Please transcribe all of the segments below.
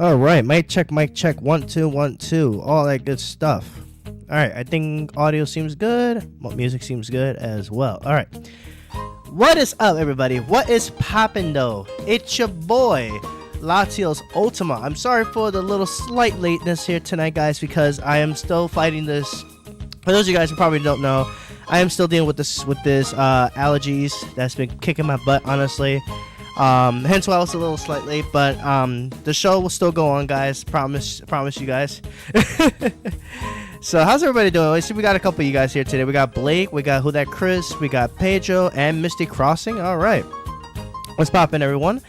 All right, mic check, 1 2 1 2, all that good stuff. All right, I think audio seems good. Music seems good as well. All right, what is up, everybody? What is poppin' though? It's your boy Latios Ultima. I'm sorry for the little slight lateness here tonight, guys, because I am still fighting this. For those of you guys who probably don't know, I am still dealing with this allergies that's been kicking my butt, honestly. Hence why I was a little slight late, but the show will still go on, guys. Promise you guys. So how's everybody doing? Let's see, we got a couple of you guys here today. We got Blake, we got Who That Chris, we got Pedro, and Misty Crossing. All right, what's poppin', everyone?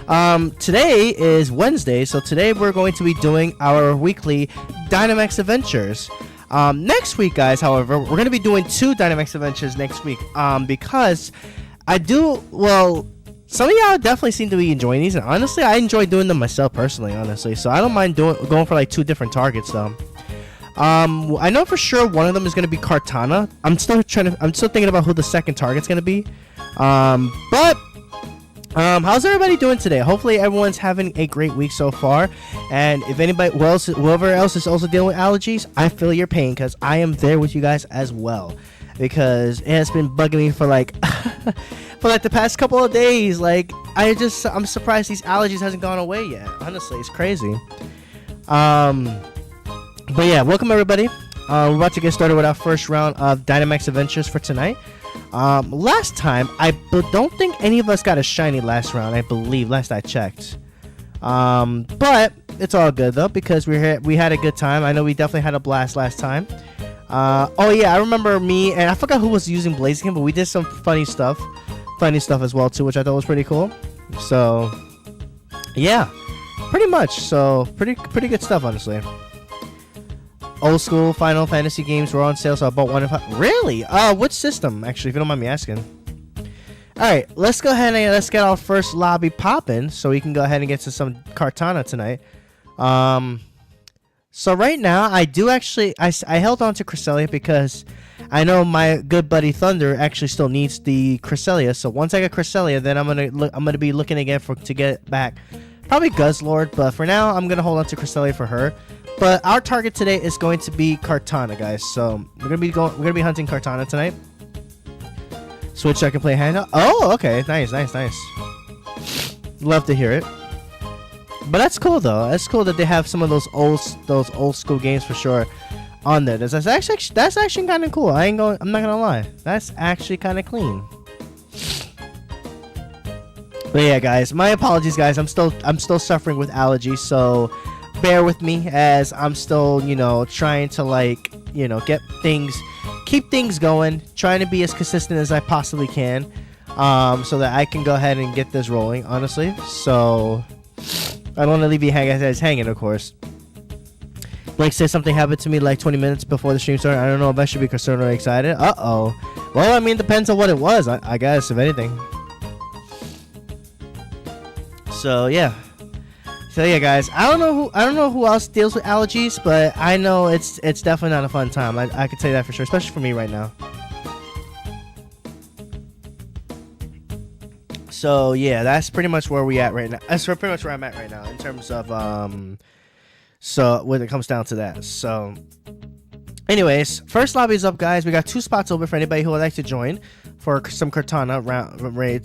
Today is Wednesday, so today we're going to be doing our weekly Dynamax adventures. Next week, guys, however, we're going to be doing 2 Dynamax adventures next week, because some of y'all definitely seem to be enjoying these, and honestly, I enjoy doing them myself personally, honestly, so I don't mind going for like 2 different targets, though. I know for sure one of them is going to be Kartana. I'm still thinking about who the second target's going to be. How's everybody doing today? Hopefully everyone's having a great week so far. And if anybody, whoever else is also dealing with allergies, I feel your pain, because I am there with you guys as well. Because it has been bugging me for like the past couple of days. Like I'm surprised these allergies hasn't gone away yet. Honestly, it's crazy. But yeah, welcome everybody. We're about to get started with our first round of Dynamax Adventures for tonight. Last time, I don't think any of us got a shiny last round, I believe, last I checked. But it's all good though, because we had a good time. I know we definitely had a blast last time. Oh yeah, I remember me, and I forgot who was using Blaziken, but we did some funny stuff as well too, which I thought was pretty cool. So yeah, pretty much. So pretty good stuff, honestly. Old school Final Fantasy games were on sale, so I bought one. Really? Which system, actually, if you don't mind me asking? Alright, let's go ahead and let's get our first lobby popping, so we can go ahead and get to some Kartana tonight. So right now, I held on to Cresselia because I know my good buddy Thunder actually still needs the Cresselia. So once I get Cresselia, then I'm gonna be looking again to get back probably Guzzlord, but for now, I'm gonna hold on to Cresselia for her. But our target today is going to be Kartana, guys. So we're gonna be hunting Kartana tonight. Switch, I can play hand. Oh, okay, nice. Love to hear it. But that's cool though. That's cool that they have some of those old school games for sure on there. That's actually kind of cool. I'm not gonna lie. That's actually kind of clean. But yeah, guys, my apologies, guys. I'm still suffering with allergies, so bear with me as I'm still, trying to keep things going, trying to be as consistent as I possibly can, so that I can go ahead and get this rolling, honestly. So I don't want to leave you guys hanging, of course. Blake said something happened to me like 20 minutes before the stream started. I don't know if I should be concerned or excited. Uh-oh. Well, I mean, depends on what it was, I guess, if anything. So yeah, guys. I don't know who else deals with allergies, but I know it's definitely not a fun time. I can tell you that for sure, especially for me right now. So yeah, that's pretty much where we at right now. That's pretty much where I'm at right now in terms of so when it comes down to that. So anyways, first lobby is up, guys. We got 2 spots open for anybody who would like to join for some Kartana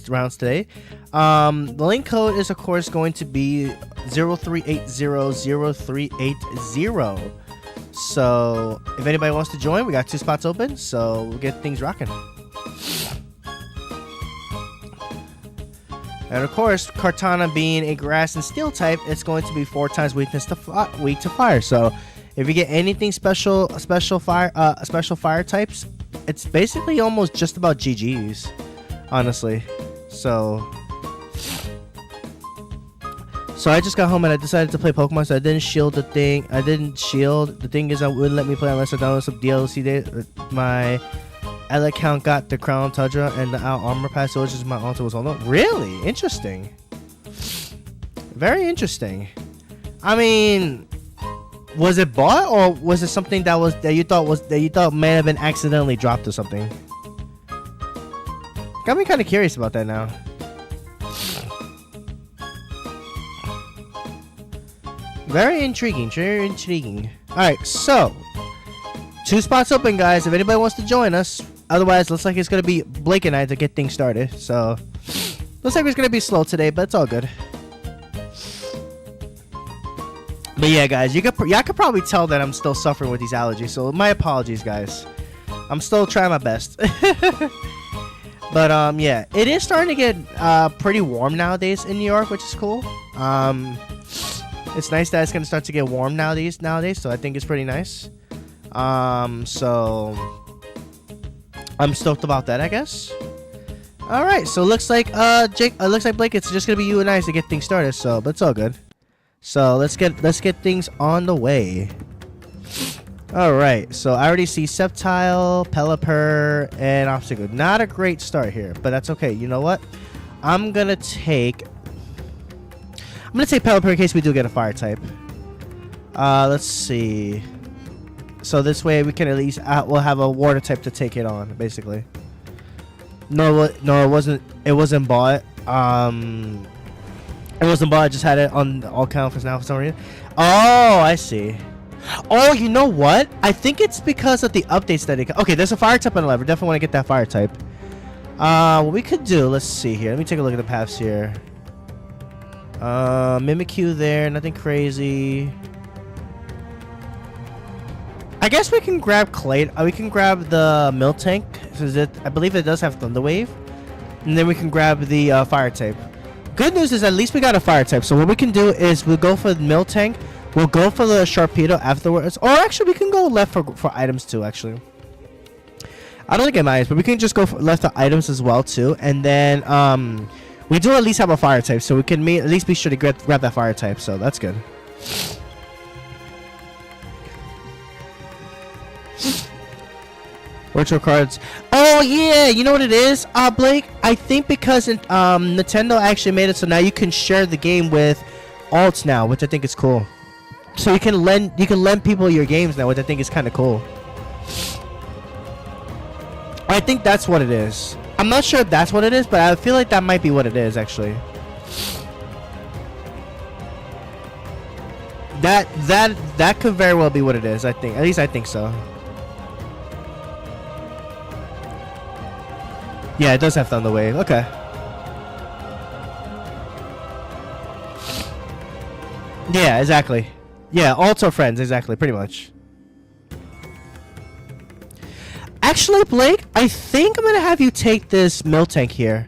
rounds today. The link code is, of course, going to be 03800380. So if anybody wants to join, we got 2 spots open, so we'll get things rocking. And of course, Kartana being a grass and steel type, it's going to be 4 times weakness to weak to fire. So if you get anything special fire types, it's basically almost just about GG's, honestly. So I just got home and I decided to play Pokemon, so I didn't shield the thing. The thing is, I wouldn't let me play unless I download some DLC. My L account got the Crown Tundra and the Out Armor Pass, so it's just my altar was on. Really interesting. Very interesting. I mean, was it bought, or was it something that you thought may have been accidentally dropped or something? Got me kind of curious about that now. Very intriguing. Very intriguing. Alright, so 2 spots open, guys, if anybody wants to join us. Otherwise, looks like it's gonna be Blake and I to get things started. So looks like it's gonna be slow today, but it's all good. But yeah, guys, y'all could probably tell that I'm still suffering with these allergies. So my apologies, guys. I'm still trying my best. But yeah, it is starting to get pretty warm nowadays in New York, which is cool. It's nice that it's gonna start to get warm nowadays. So I think it's pretty nice. So I'm stoked about that, I guess. All right, so looks like Blake, it's just gonna be you and I to get things started. So, but it's all good. So let's get things on the way. All right, so I already see Sceptile, Pelipper, and Obstacle. Not a great start here, but that's okay. You know what? I'm gonna take Pelipper in case we do get a fire type. Let's see. So this way we can at least we'll have a water type to take it on, basically. No, it wasn't. It wasn't bought. It wasn't bought. I just had it on all counters now for some reason. Oh, I see. Oh, you know what? I think it's because of the updates that it. Okay, there's a fire type on the lever. Definitely want to get that fire type. What we could do? Let's see here. Let me take a look at the paths here. Mimikyu there. Nothing crazy. I guess we can grab Clay. We can grab the Miltank. I believe it does have Thunder Wave. And then we can grab the fire type. Good news is at least we got a fire type. So what we can do is we'll go for the Miltank. We'll go for the Sharpedo afterwards. Or actually, we can go left for items too, actually. I don't think it matters, but we can just go for left for items as well too. And then we do at least have a fire type. So we can at least be sure to grab that fire type. So that's good. Virtual cards. Oh yeah, you know what it is, Blake? I think because Nintendo actually made it so now you can share the game with alts now, which I think is cool. So you can lend people your games now, which I think is kind of cool. I think that's what it is. I'm not sure if that's what it is, but I feel like that might be what it is actually. That could very well be what it is. I think, at least I think so. Yeah, it does have Thunder Wave. Okay. Yeah, exactly. Yeah, also friends, exactly, pretty much. Actually, Blake, I think I'm gonna have you take this Miltank here.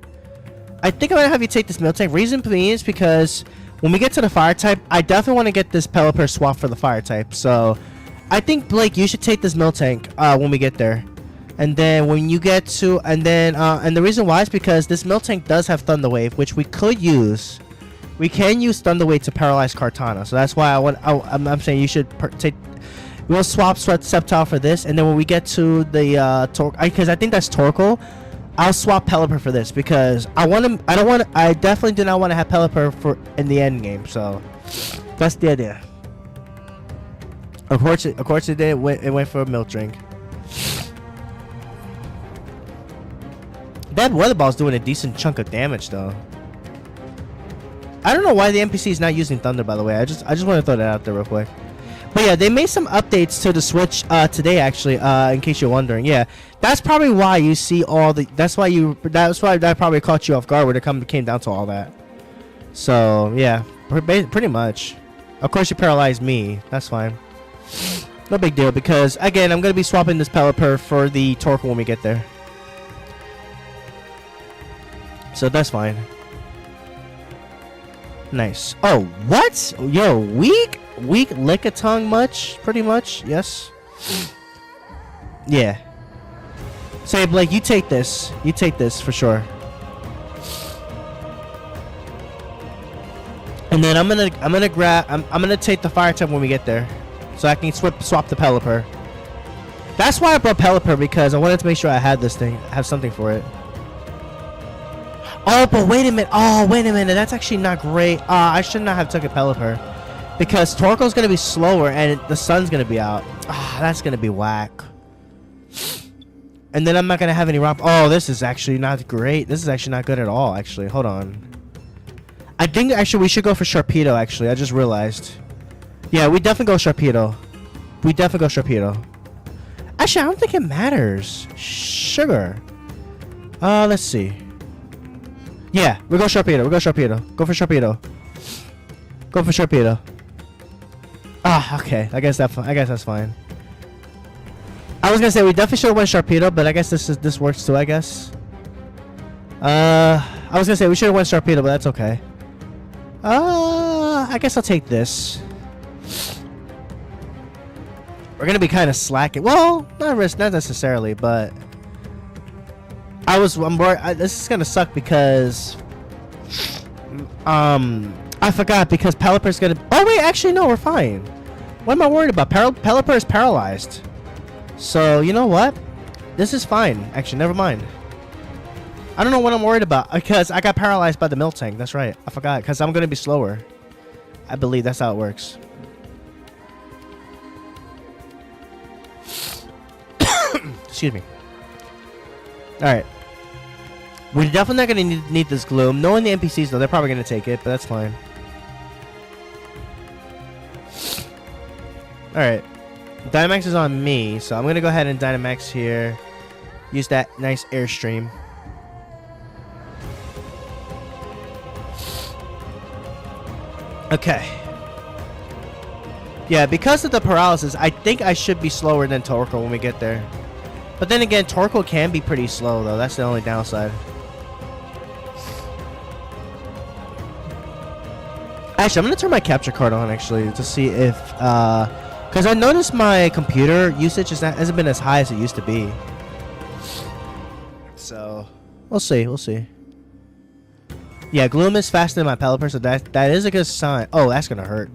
Reason being is because when we get to the fire type, I definitely want to get this Pelipper swap for the fire type. So I think, Blake, you should take this Miltank when we get there. And then when you get to, and the reason why is because this Miltank does have Thunder Wave, which we could use. We can use Thunder Wave to paralyze Kartana, so that's why I'm saying you should take. We'll swap Sceptile for this, and then when we get to the because I think that's Torkoal, I'll swap Pelipper for this because I definitely do not want to have Pelipper for in the end game. So that's the idea. Of course, it did. It went for a milk drink. That weather ball's doing a decent chunk of damage though. I don't know why the NPC is not using Thunder, by the way. I just want to throw that out there real quick. But yeah, they made some updates to the Switch today, actually. In case you're wondering, yeah, that's probably why you see all the. That's why that probably caught you off guard when it came down to all that. So yeah, pretty much. Of course, you paralyzed me. That's fine. No big deal because again, I'm gonna be swapping this Pelipper for the Torkoal when we get there. So that's fine. Nice. Oh, what? Yo, weak Lickitung much? Pretty much, yes. Yeah. Say, Blake, you take this. You take this for sure. And then I'm gonna take the fire type when we get there, so I can swap the Pelipper. That's why I brought Pelipper, because I wanted to make sure I had this thing, have something for it. Oh, but wait a minute. Oh, wait a minute. That's actually not great. I should not have took a Pelipper, because Torkoal's gonna be slower and the sun's gonna be out. That's gonna be whack. And then I'm not gonna have any rock. Oh, this is actually not great. This is actually not good at all. Actually, hold on. I think actually we should go for Sharpedo. Actually, I just realized. Yeah, we definitely go Sharpedo. We definitely go Sharpedo. Actually, I don't think it matters. Sugar. Let's see. Yeah, we go Sharpedo. We go Sharpedo. Go for Sharpedo. Go for Sharpedo. Ah, okay. I guess that's fine. I was gonna say we definitely should have went Sharpedo, but I guess this works too. I guess. I was gonna say we should have went Sharpedo, but that's okay. I guess I'll take this. We're gonna be kind of slacking. Well, not necessarily, but I'm worried. This is gonna suck because I forgot because Pelipper's gonna. Oh wait, actually no, we're fine. What am I worried about? Pelipper is paralyzed. So you know what? This is fine. Actually, never mind. I don't know what I'm worried about because I got paralyzed by the Miltank. That's right. I forgot because I'm gonna be slower. I believe that's how it works. Excuse me. Alright. We're definitely not going to need this Gloom. Knowing the NPCs, though, they're probably going to take it, but that's fine. Alright. Dynamax is on me, so I'm going to go ahead and Dynamax here. Use that nice Airstream. Okay. Yeah, because of the paralysis, I think I should be slower than Torkoal when we get there. But then again, Torkoal can be pretty slow, though. That's the only downside. Actually, I'm going to turn my capture card on, actually, to see if... Because I noticed my computer usage hasn't been as high as it used to be. So, we'll see. We'll see. Yeah, Gloom is faster than my Pelipper, so that is a good sign. Oh, that's going to hurt.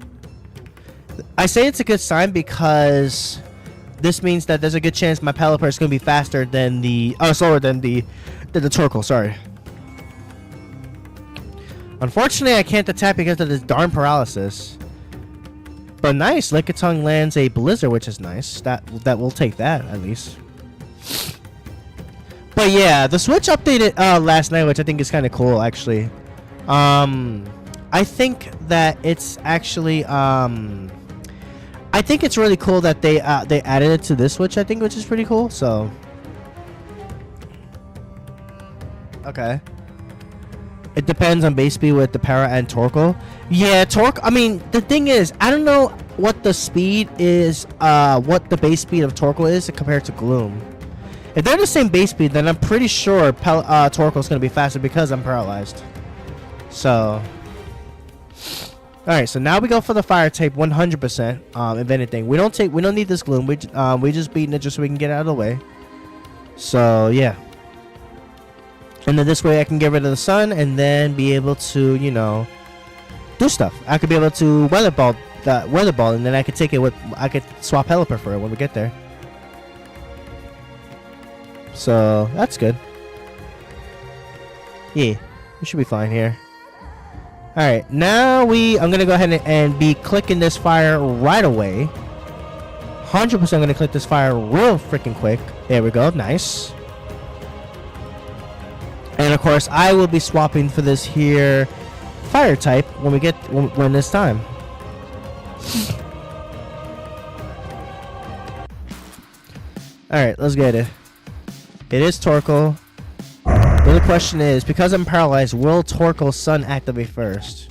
I say it's a good sign because this means that there's a good chance my Pelipper is going to be faster than the... Oh, slower than the Torkoal, sorry. Unfortunately, I can't attack because of this darn paralysis. But nice, Lickitung lands a Blizzard, which is nice. That we'll take that, at least. But yeah, the Switch updated last night, which I think is kind of cool, actually. I think that it's actually... I think it's really cool that they added it to this Switch, I think, which is pretty cool, so... Okay. It depends on base speed with the Para and Torkoal. Yeah, I mean, the thing is, I don't know what the speed is, what the base speed of Torkoal is compared to Gloom. If they're the same base speed, then I'm pretty sure Torkoal is going to be faster because I'm paralyzed. So... Alright, so now we go for the fire type 100%. If anything, we don't need this Gloom. We just beating it just so we can get it out of the way. So yeah. And then this way I can get rid of the sun and then be able to, you know, do stuff. I could be able to weather ball, and then I could take it with I could swap Pelipper for it when we get there. So that's good. Yeah, we should be fine here. Alright, now I'm going to go ahead and be clicking this fire right away. 100% going to click this fire real freaking quick. There we go, nice. And of course, I will be swapping for this here fire type when it's time. Alright, let's get it. It is Torkoal. The only question is, because I'm paralyzed, will Torkoal's Sun activate first?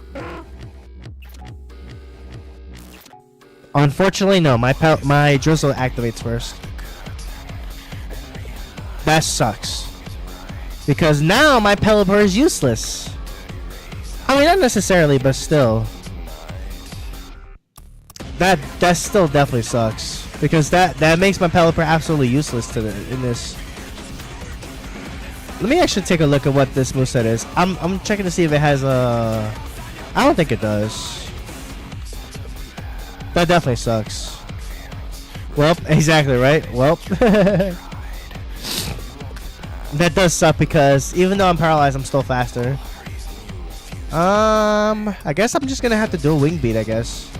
Unfortunately, no. My Drizzle activates first. That sucks. Because now my Pelipper is useless. I mean, not necessarily, but still. That still definitely sucks. Because that makes my Pelipper absolutely useless in this. Let me actually take a look at what this moveset is. I'm checking to see if it has a... I don't think it does. That definitely sucks. Well, exactly, right? Well. That does suck because even though I'm paralyzed, I'm still faster. I guess I'm just gonna have to do a Wing Beat, I guess.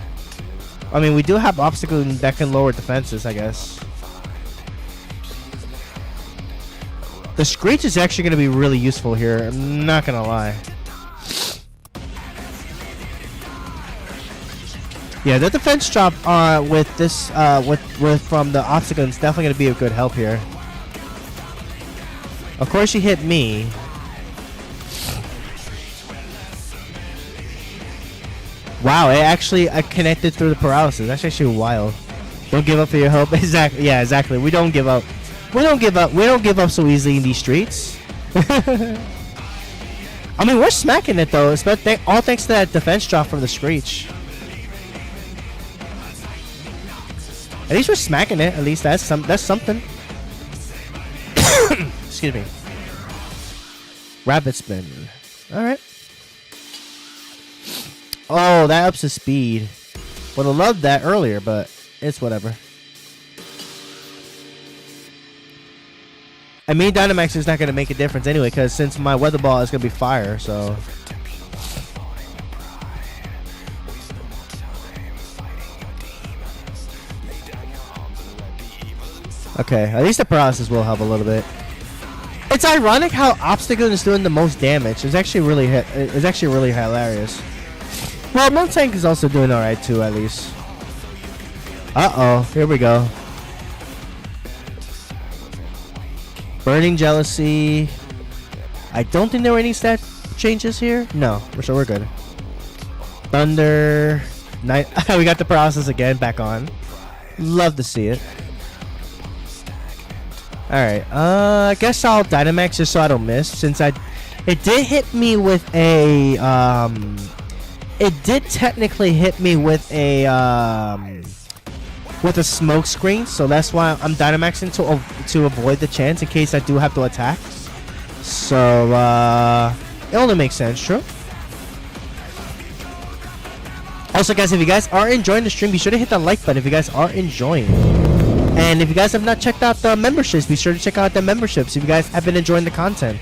I mean, we do have obstacle that can lower defenses, I guess. The Screech is actually going to be really useful here. I'm not going to lie. Yeah, the defense drop with this with from the obstacle is definitely gonna be a good help here. Of course, she hit me. Wow, it actually connected through the paralysis. That's actually wild. Don't give up for your hope. Exactly. Yeah, exactly. We don't give up. We don't give up. We don't give up so easily in these streets. I mean, we're smacking it though. All thanks to that defense drop from the Screech. At least we're smacking it. At least that's something. Excuse me. Rapid spin. All right. Oh, that ups his speed. Would have loved that earlier, but it's whatever. I mean, Dynamax is not going to make a difference anyway, because since my weather ball is going to be fire, so. Okay, at least the paralysis will help a little bit. It's ironic how Obstacle is doing the most damage. It's actually really hilarious. Well, Miltank is also doing alright too, at least. Uh-oh, here we go. Burning Jealousy. I don't think there were any stat changes here. No, so we're good. Thunder. Night. We got the paralysis again back on. Love to see it. Alright, I guess I'll Dynamax just so I don't miss, since it did hit me with a, it did technically hit me with a smoke screen, so that's why I'm Dynamaxing to avoid the chance in case I do have to attack. So, it only makes sense, true. Also, guys, if you guys are enjoying the stream, be sure to hit that like button if you guys are enjoying. And if you guys have not checked out the memberships, be sure to check out the memberships if you guys have been enjoying the content.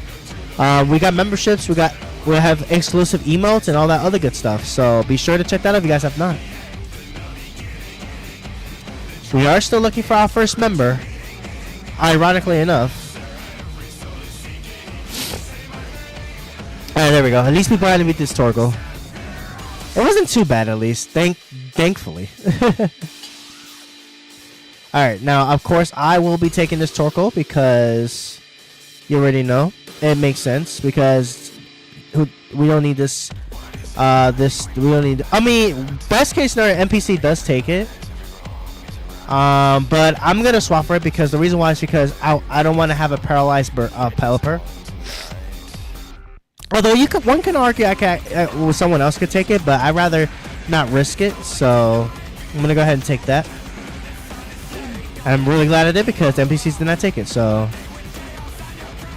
We got memberships, we have exclusive emotes and all that other good stuff. So be sure to check that out if you guys have not. We are still looking for our first member, ironically enough. Alright, there we go. At least we tried to beat this Torkoal. It wasn't too bad, at least. Thankfully. Alright, now, of course, I will be taking this Torkoal because you already know. It makes sense because we don't need this. We don't need. I mean, best case scenario, NPC does take it. But I'm going to swap for it because the reason why is because I don't want to have a paralyzed Pelipper. Although one can argue someone else could take it, but I'd rather not risk it. So I'm going to go ahead and take that. I'm really glad I did because NPCs did not take it, so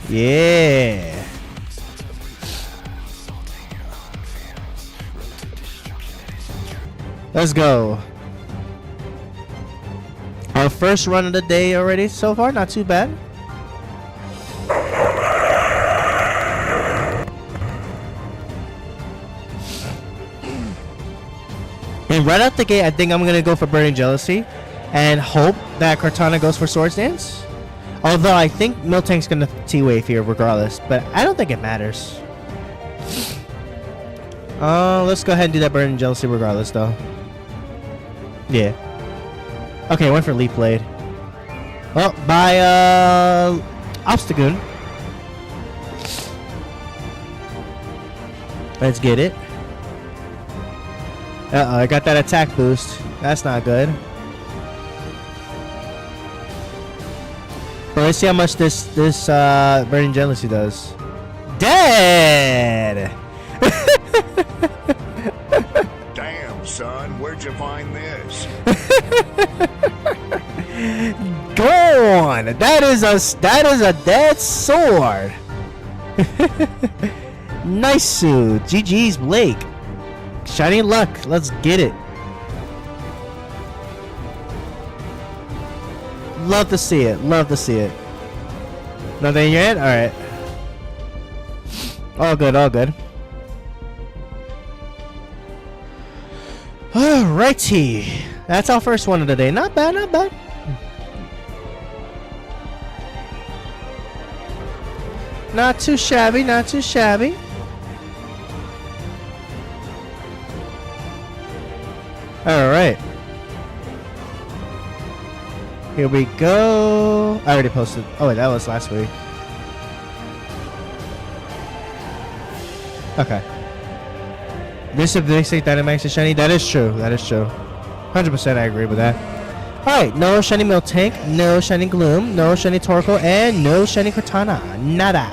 yeah. Let's go. Our first run of the day already so far, not too bad. And right out the gate, I think I'm going to go for Burning Jealousy and hope that Kartana goes for Swords Dance. Although I think Miltank's going to T-Wave here regardless, but I don't think it matters. Let's go ahead and do that Burning Jealousy regardless though. Yeah. Okay, went for Leaf Blade. Well, by Obstagoon. Let's get it. Uh-oh, I got that attack boost. That's not good. But let's see how much this Burning Jealousy does. Dead! Damn, son, where'd you find this? Gone! That is a dead sword. Nice suit. GG's Blake. Shiny luck. Let's get it. Love to see it. Love to see it. Nothing yet? Alright. All good, all good. Alrighty. That's our first one of the day. Not bad, not bad. Not too shabby, not too shabby. All right. Here we go. I already posted. Oh, wait, that was last week. Okay. This is basic Dynamax is shiny. That is true. That is true. 100% I agree with that. Alright, no shiny Miltank, no shiny Gloom, no shiny Torkoal, and no shiny Kartana. Nada.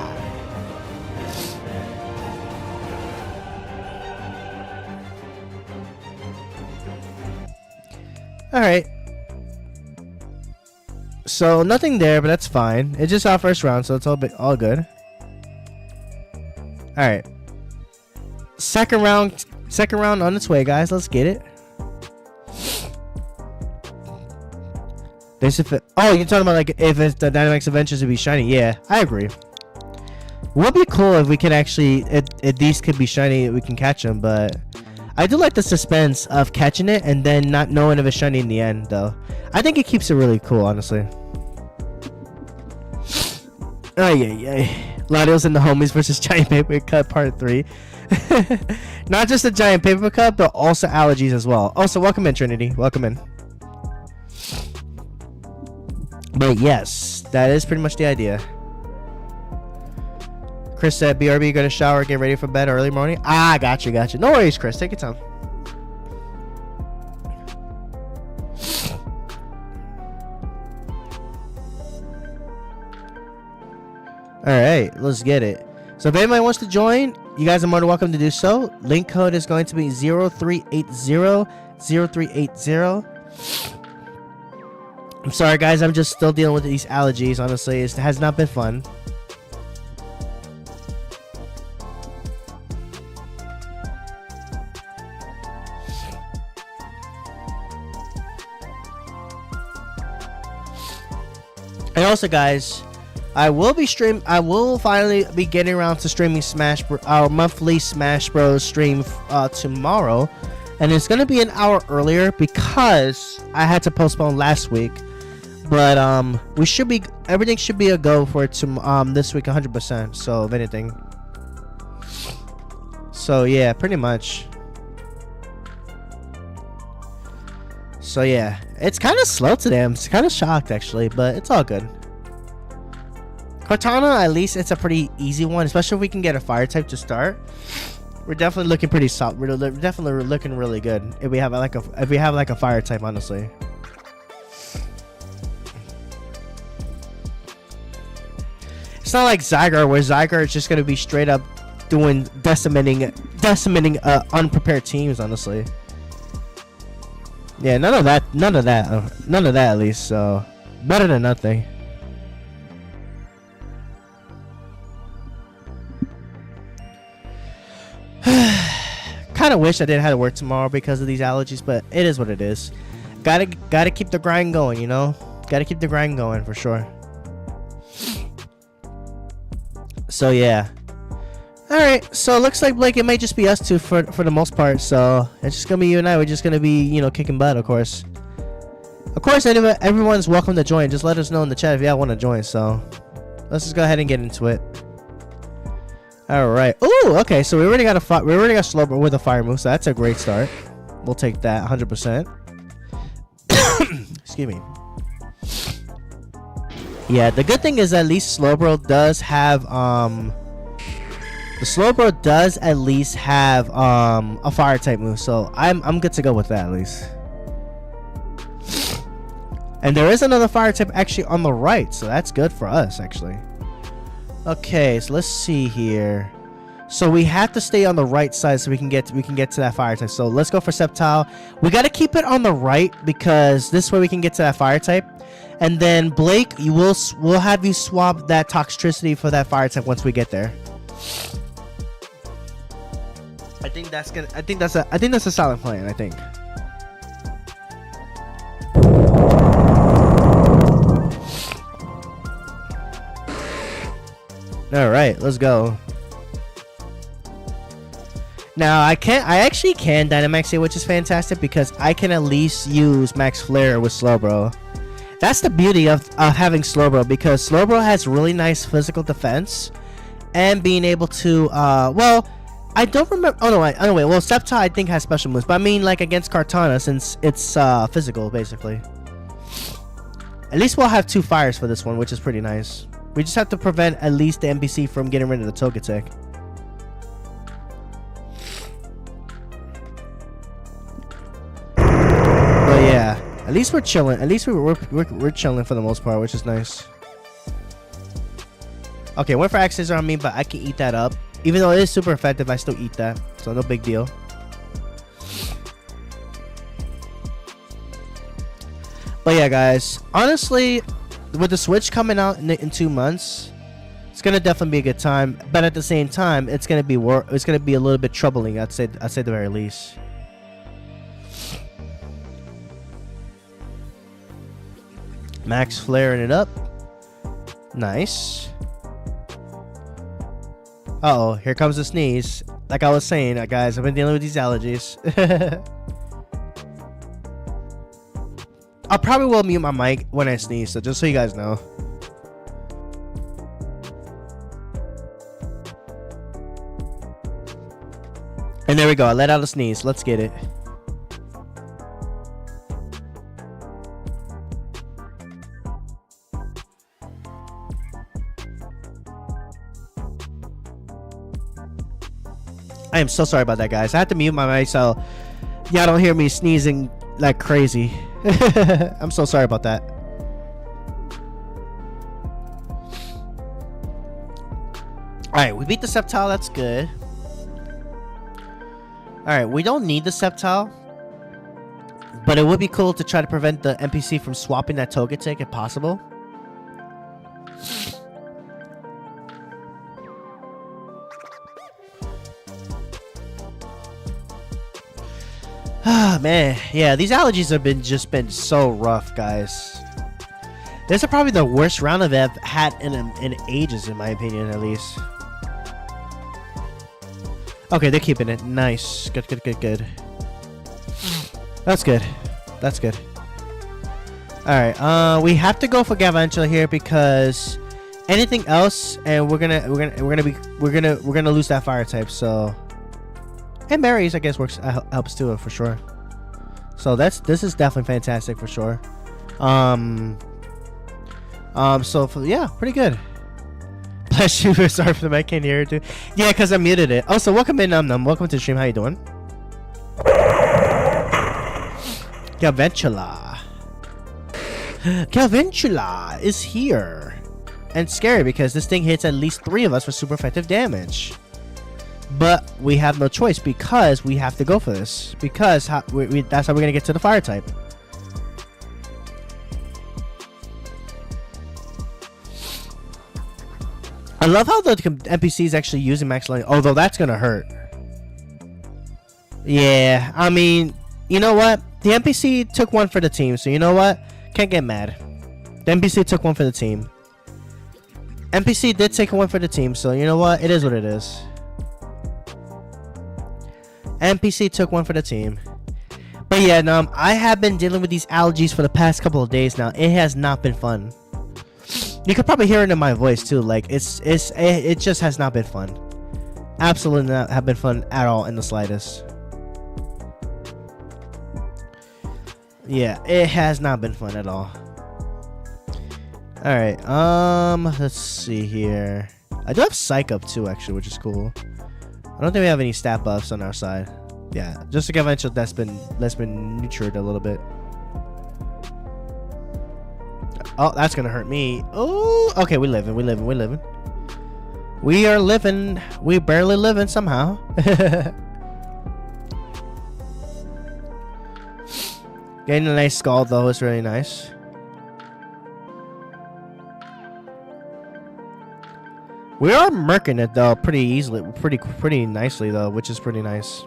Alright. So nothing there, but that's fine. It's just our first round, so it's all good. Alright. Second round on its way, guys. Let's get it. Oh, you're talking about like if it's the Dynamax Adventures to be shiny. Yeah, I agree. Would be cool if we can actually, if these could be shiny, we can catch them. But I do like the suspense of catching it and then not knowing if it's shiny in the end, though. I think it keeps it really cool, honestly. Oh yeah. Latios and the homies versus Giant Paper Cut Part 3. Not just a giant paper cut, but also allergies as well. Also, welcome in, Trinity. Welcome in. But yes, that is pretty much the idea. Chris said, BRB, gonna shower, get ready for bed early morning. Ah, gotcha. No worries, Chris. Take your time. Alright, let's get it. So if anybody wants to join, you guys are more than welcome to do so. Link code is going to be 0380. I'm sorry, guys. I'm just still dealing with these allergies. Honestly, it has not been fun. And also, guys, I will finally be getting around to streaming our monthly Smash Bros stream tomorrow, and it's gonna be an hour earlier because I had to postpone last week. But everything should be a go for it to this week 100%. So if anything, so yeah, pretty much. So yeah, it's kind of slow today. I'm kind of shocked actually, but it's all good. Kartana, at least it's a pretty easy one, especially if we can get a fire type to start. We're definitely looking pretty solid. We're definitely looking really good if we have like a fire type, honestly. It's not like Zygarde, where Zygarde is just gonna be straight up doing decimating unprepared teams, honestly. Yeah, none of that at least. So better than nothing. Kind of wish I didn't have to work tomorrow because of these allergies, but it is what it is. Gotta keep the grind going, you know. Gotta keep the grind going for sure. So yeah. All right. So it looks like Blake, it might just be us two for the most part. So it's just gonna be you and I. We're just gonna be, you know, kicking butt, of course. Of course, everyone's welcome to join. Just let us know in the chat if y'all want to join. So let's just go ahead and get into it. All right. Oh, okay. So we already got Slowbro with a fire move, so that's a great start. We'll take that 100%. Excuse me. Yeah, the good thing is at least Slowbro does have a fire type move, so I'm good to go with that at least. And there is another fire type actually on the right, so that's good for us actually. Okay, so let's see here. So we have to stay on the right side so we can get to that fire type. So let's go for Sceptile. We got to keep it on the right because this way we can get to that fire type. And then Blake, we'll have you swap that Toxtricity for that fire type once we get there. I think that's a solid plan, I think. All right, let's go. Now I actually can Dynamax it, which is fantastic because I can at least use Max Flare with Slowbro. That's the beauty of having Slowbro, because Slowbro has really nice physical defense and being able to well, I don't remember. Oh no, anyway, well, Sceptile I think has special moves, but I mean like against Kartana since it's physical basically. At least we'll have 2 fires for this one, which is pretty nice. We just have to prevent at least the NPC from getting rid of the Togetic. But yeah, at least we're chilling. At least we're chilling for the most part, which is nice. Okay, went for X on me, but I can eat that up. Even though it is super effective, I still eat that, so no big deal. But yeah, guys, honestly, with the Switch coming out in 2 months, it's gonna definitely be a good time. But at the same time, it's gonna be a little bit troubling. I'd say the very least. Max flaring it up, nice. Uh oh, here comes the sneeze. Like I was saying, guys, I've been dealing with these allergies. I probably will mute my mic when I sneeze, so just so you guys know. And there we go, I let out a sneeze. Let's get it. I am so sorry about that, guys. I had to mute my mic so y'all don't hear me sneezing like crazy. I'm so sorry about that. Alright, we beat the Sceptile. That's good. Alright, we don't need the Sceptile, but it would be cool to try to prevent the NPC from swapping that Togetic if possible. Ah, man. Yeah, these allergies have just been so rough, guys. This is probably the worst round I've had in ages, in my opinion, at least. Okay, they're keeping it. Nice. Good, good, good, good. That's good. That's good. Alright, we have to go for Galvantula here because anything else and we're gonna lose that fire type, so. And berries, I guess, helps too, for sure. So this is definitely fantastic for sure. Yeah, pretty good. Bless you. Sorry for the mic, can't hear it too. Yeah, because I muted it. Also, welcome in, Num. Welcome to the stream. How you doing? Galvantula. Galvantula is here. And scary because this thing hits at least 3 of us for super effective damage. But we have no choice because we have to go for this. Because that's how we're going to get to the fire type. I love how the NPC is actually using max learning. Although that's going to hurt. Yeah, I mean, you know what? The NPC took one for the team. So you know what? Can't get mad. The NPC took one for the team. NPC did take one for the team. So you know what? It is what it is. NPC took one for the team. But yeah, I have been dealing with these allergies for the past couple of days now. It has not been fun. You could probably hear it in my voice too. Like it just has not been fun. Absolutely not have been fun at all in the slightest. Yeah, it has not been fun at all. Alright, let's see here. I do have Psych up too, actually, which is cool. I don't think we have any stat buffs on our side. Yeah, just to get eventual that's been nurtured a little bit. Oh, that's gonna hurt me. Oh, okay, we living. We are living. We barely living somehow. Getting a nice skull though is really nice. We are murking it though pretty easily, pretty nicely though, which is pretty nice.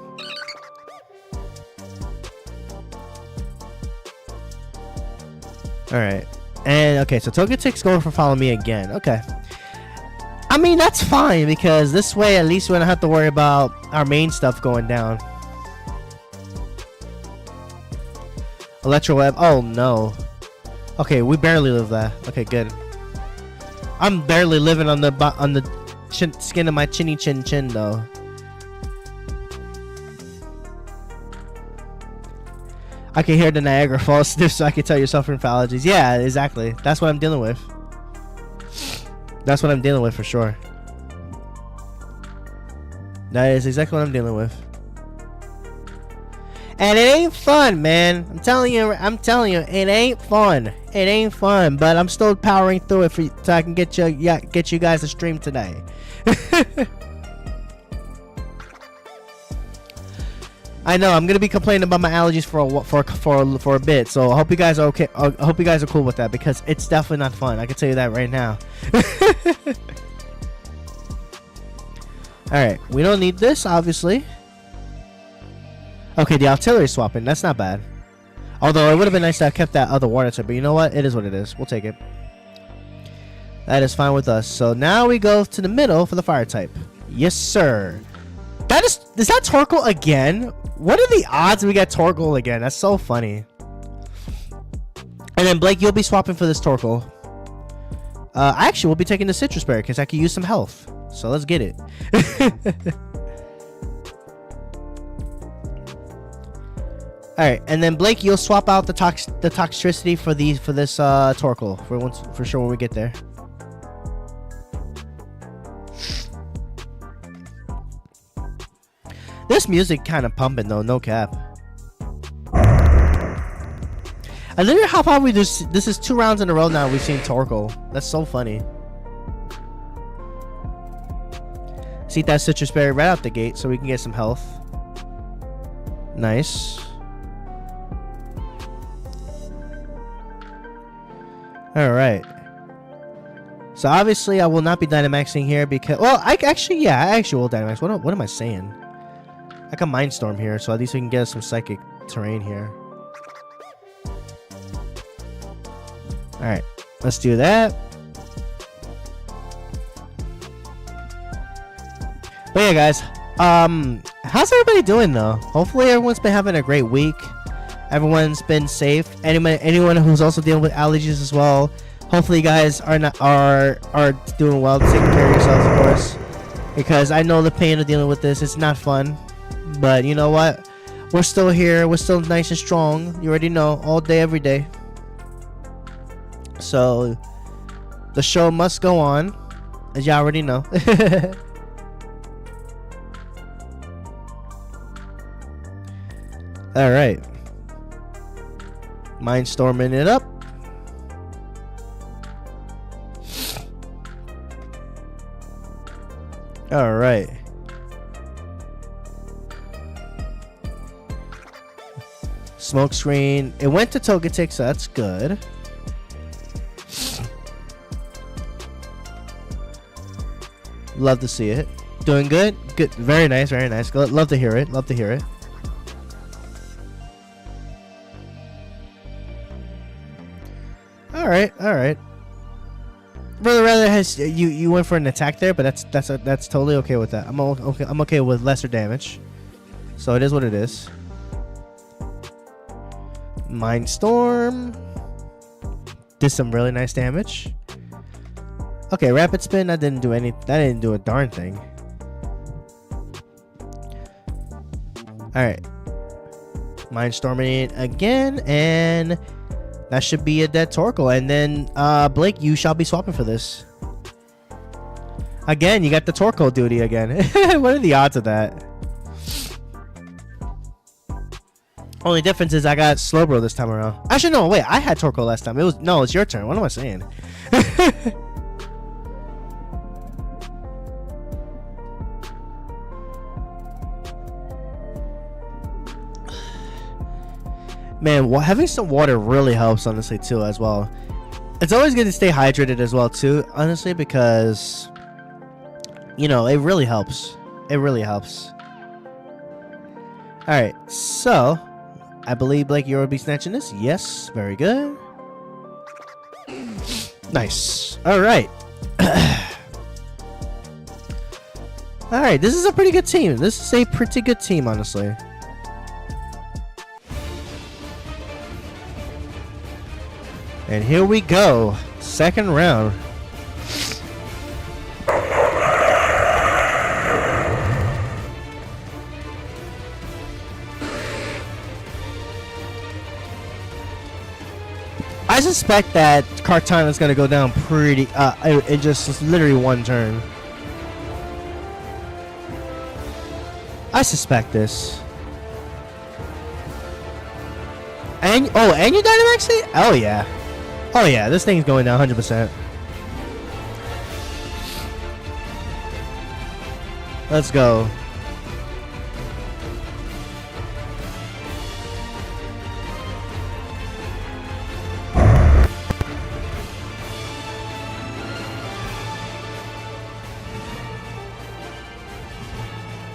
All right, and okay, so Togetic's going for follow me again. Okay, I mean that's fine because this way at least we don't have to worry about our main stuff going down. Electro Web. Oh no. Okay, we barely live that. Okay, good. I'm barely living on the skin of my chinny chin chin though. I can hear the Niagara Falls sniff, so I can tell you're suffering from allergies. Yeah, exactly. That's what I'm dealing with. That's what I'm dealing with for sure. That is exactly what I'm dealing with. And it ain't fun, man. I'm telling you, it ain't fun. It ain't fun, but I'm still powering through it so I can get you guys to stream today. I know I'm gonna be complaining about my allergies for a bit, so I hope you guys are okay. I hope you guys are cool with that, because it's definitely not fun. I can tell you that right now. All right, we don't need this, obviously. Okay, the artillery swapping, that's not bad. Although it would have been nice to have kept that other water type, but you know what? It is what it is. We'll take it. That is fine with us. So now we go to the middle for the fire type. Yes, sir. Is that Torkoal again? What are the odds we get Torkoal again? That's so funny. And then Blake, you'll be swapping for this Torkoal. Actually, we'll be taking the citrus berry because I could use some health. So let's get it. All right, and then Blake, you'll swap out the toxicity for this Torkoal for sure when we get there. This music kind of pumping though, no cap. I literally how far we just. This is 2 rounds in a row now. We've seen Torkoal. That's so funny. See that citrus berry right out the gate, so we can get some health. Nice. All right. So obviously I will not be Dynamaxing here because, well, I actually will Dynamax. What am I saying? I can Mindstorm here, so at least we can get us some psychic terrain here. All right, let's do that. But yeah, guys, how's everybody doing though? Hopefully everyone's been having a great week. Everyone's been safe. Anyone who's also dealing with allergies as well. Hopefully you guys are doing well, taking care of yourselves, of course, because I know the pain of dealing with this. It's not fun, but you know what? We're still here. We're still nice and strong. You already know, all day, every day. So the show must go on, as y'all already know. All right. Mindstorming it up. All right. Smoke screen. It went to Togetic, so that's good. Love to see it. Doing good? Good. Very nice, very nice. Love to hear it. Love to hear it. Alright, alright. Brother Rather has you went for an attack there, but that's totally okay with that. I'm okay with lesser damage. So it is what it is. Mindstorm. Did some really nice damage. Okay, rapid spin. That didn't do a darn thing. All right, Mindstorming it again, and that should be a dead Torkoal. And then Blake, you shall be swapping for this. Again, you got the Torkoal duty again. What are the odds of that? Only difference is I got Slowbro this time around. Actually, no, wait. I had Torkoal last time. It's your turn. What am I saying? Man, having some water really helps, honestly, too, as well. It's always good to stay hydrated as well, too, honestly, because, you know, it really helps. It really helps. All right, so I believe, Blake, you will be snatching this. Yes, very good. Nice. All right. All right, this is a pretty good team. This is a pretty good team, honestly. And here we go. Second round. I suspect that Kartana is gonna go down pretty in just literally one turn. I suspect this. And you Dynamax it? Oh yeah. Oh yeah, this thing's going down 100%. Let's go.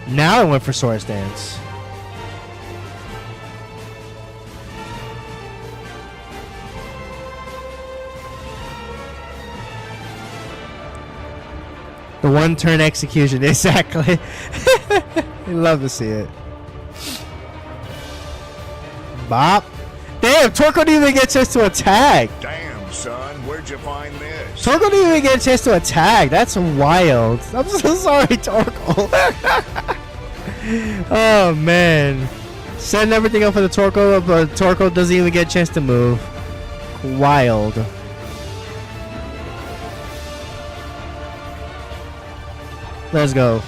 Now I went for Swords Dance. The one turn execution, exactly. You love to see it. Bop. Damn, Torkoal didn't even get a chance to attack. Damn, son, where'd you find this? Torkoal didn't even get a chance to attack. That's wild. I'm so sorry, Torkoal. Oh, man. Setting everything up for the Torkoal, but Torkoal doesn't even get a chance to move. Wild. Let's go.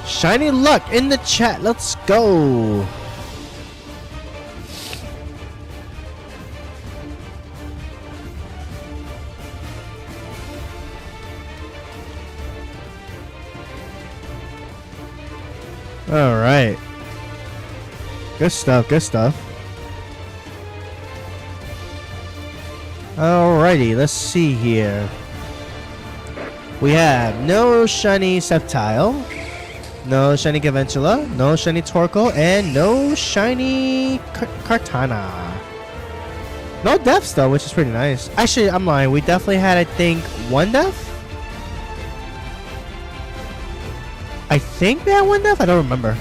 Shiny luck in the chat. Let's go. All right. Good stuff. Good stuff. Alrighty, let's see here. We have no shiny Sceptile, no shiny Gaventula, no shiny Torkoal, and no shiny Kartana. No deaths though, which is pretty nice. Actually, I'm lying. We definitely had, I think, one death. I think we had one death. I don't remember.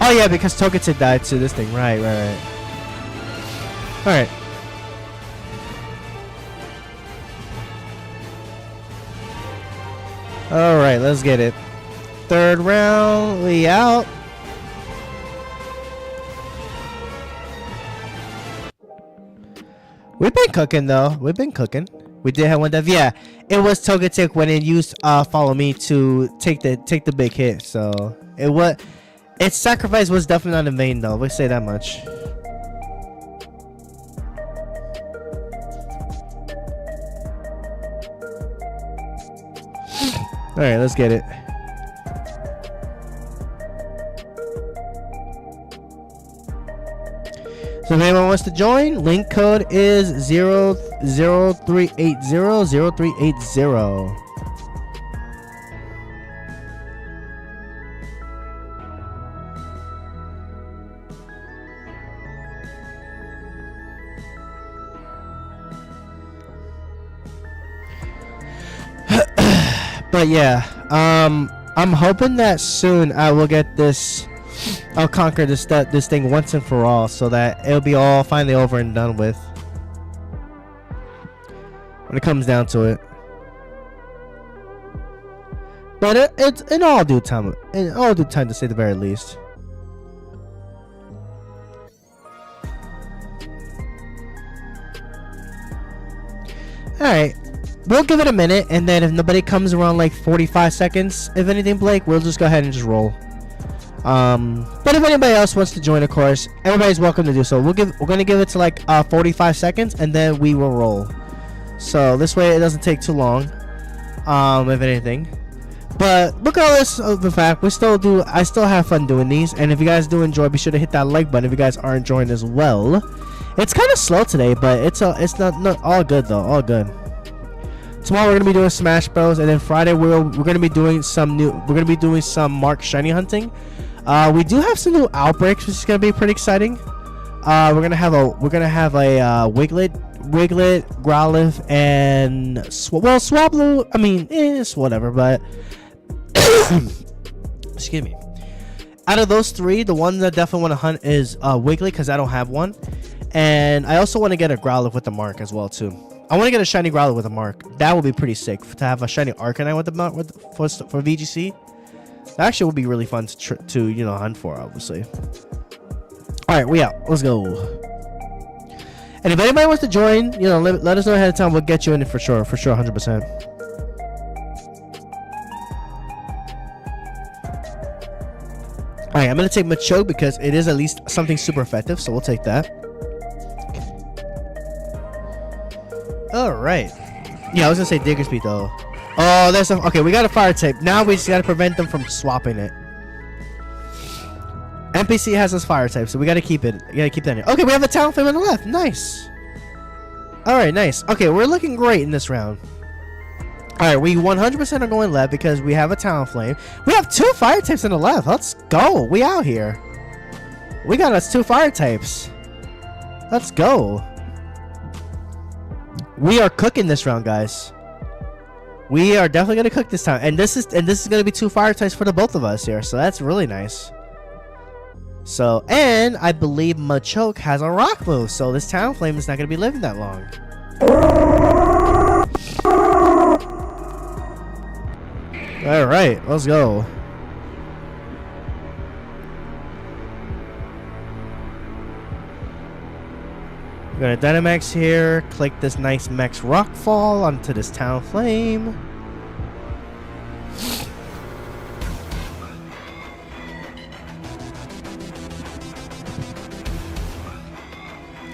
Oh yeah, because Togetic died to this thing. Right. Alright. Alright, let's get it. Third round, we out. We've been cooking though. We've been cooking. We did have one death. Yeah, it was Togetic when it used Follow Me to take the big hit. So it was. Its sacrifice was definitely not in vain, though. We'll say that much. Alright, let's get it. So if anyone wants to join, link code is 03800380. But yeah, I'm hoping that soon I will get this. I'll conquer this thing once and for all, so that it'll be all finally over and done with. When it comes down to it, but it's in all due time. In all due time, to say the very least. All right. We'll give it a minute, and then if nobody comes around like 45 seconds, if anything, Blake, we'll just go ahead and just roll. But if anybody else wants to join, of course, everybody's welcome to do so. We're gonna give it to like 45 seconds, and then we will roll. So this way it doesn't take too long. If anything. But regardless of the fact, I still have fun doing these, and if you guys do enjoy, be sure to hit that like button if you guys are enjoying as well. It's kind of slow today, but it's not all good though, all good. Tomorrow we're gonna be doing Smash Bros, and then Friday we're gonna be doing some Mark Shiny hunting. We do have some new outbreaks, which is gonna be pretty exciting. We're gonna have a Wiglet, Growlithe, and Swablu. I mean, it's whatever, but excuse me. Out of those three, the one that I definitely want to hunt is Wiglet, because I don't have one, and I also want to get a Growlithe with the Mark as well too. I want to get a shiny Growler with a mark. That would be pretty sick to have a shiny Arcanine with the mark for VGC. That actually would be really fun to you know, hunt for, obviously. All right, we out. Let's go. And if anybody wants to join, you know, let us know ahead of time. We'll get you in for sure, 100%. All right, I'm gonna take Machoke because it is at least something super effective, so we'll take that. All right. Yeah, I was gonna say Diggersby though. Oh, there's some. Okay, we got a fire type. Now we just gotta prevent them from swapping it. NPC has this fire type, so we gotta keep it. We gotta keep that in. Okay, we have a Talonflame on the left. Nice. All right, nice. Okay, we're looking great in this round. All right, we 100% are going left because we have a Talonflame. We have 2 fire types on the left. Let's go. We out here. We got us 2 fire types. Let's go. We are cooking this round, guys. We are definitely gonna cook this time, and this is gonna be 2 fire types for the both of us here. So that's really nice. So, and I believe Machoke has a rock move, so this Talonflame is not gonna be living that long. All right, let's go. We're gonna Dynamax here, click this nice Max Rockfall onto this Talonflame.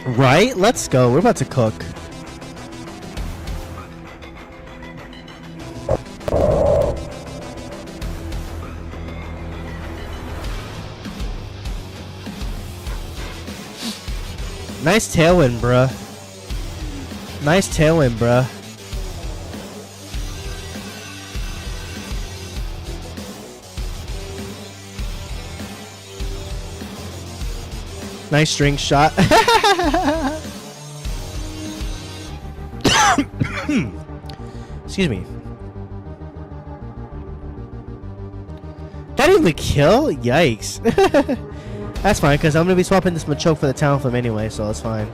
Right, let's go. We're about to cook. Nice tailwind, bruh. Nice tailwind, bruh. Nice string shot. Excuse me. That didn't even kill? Yikes. That's fine, because I'm going to be swapping this Machoke for the Talonflame anyway, so it's fine.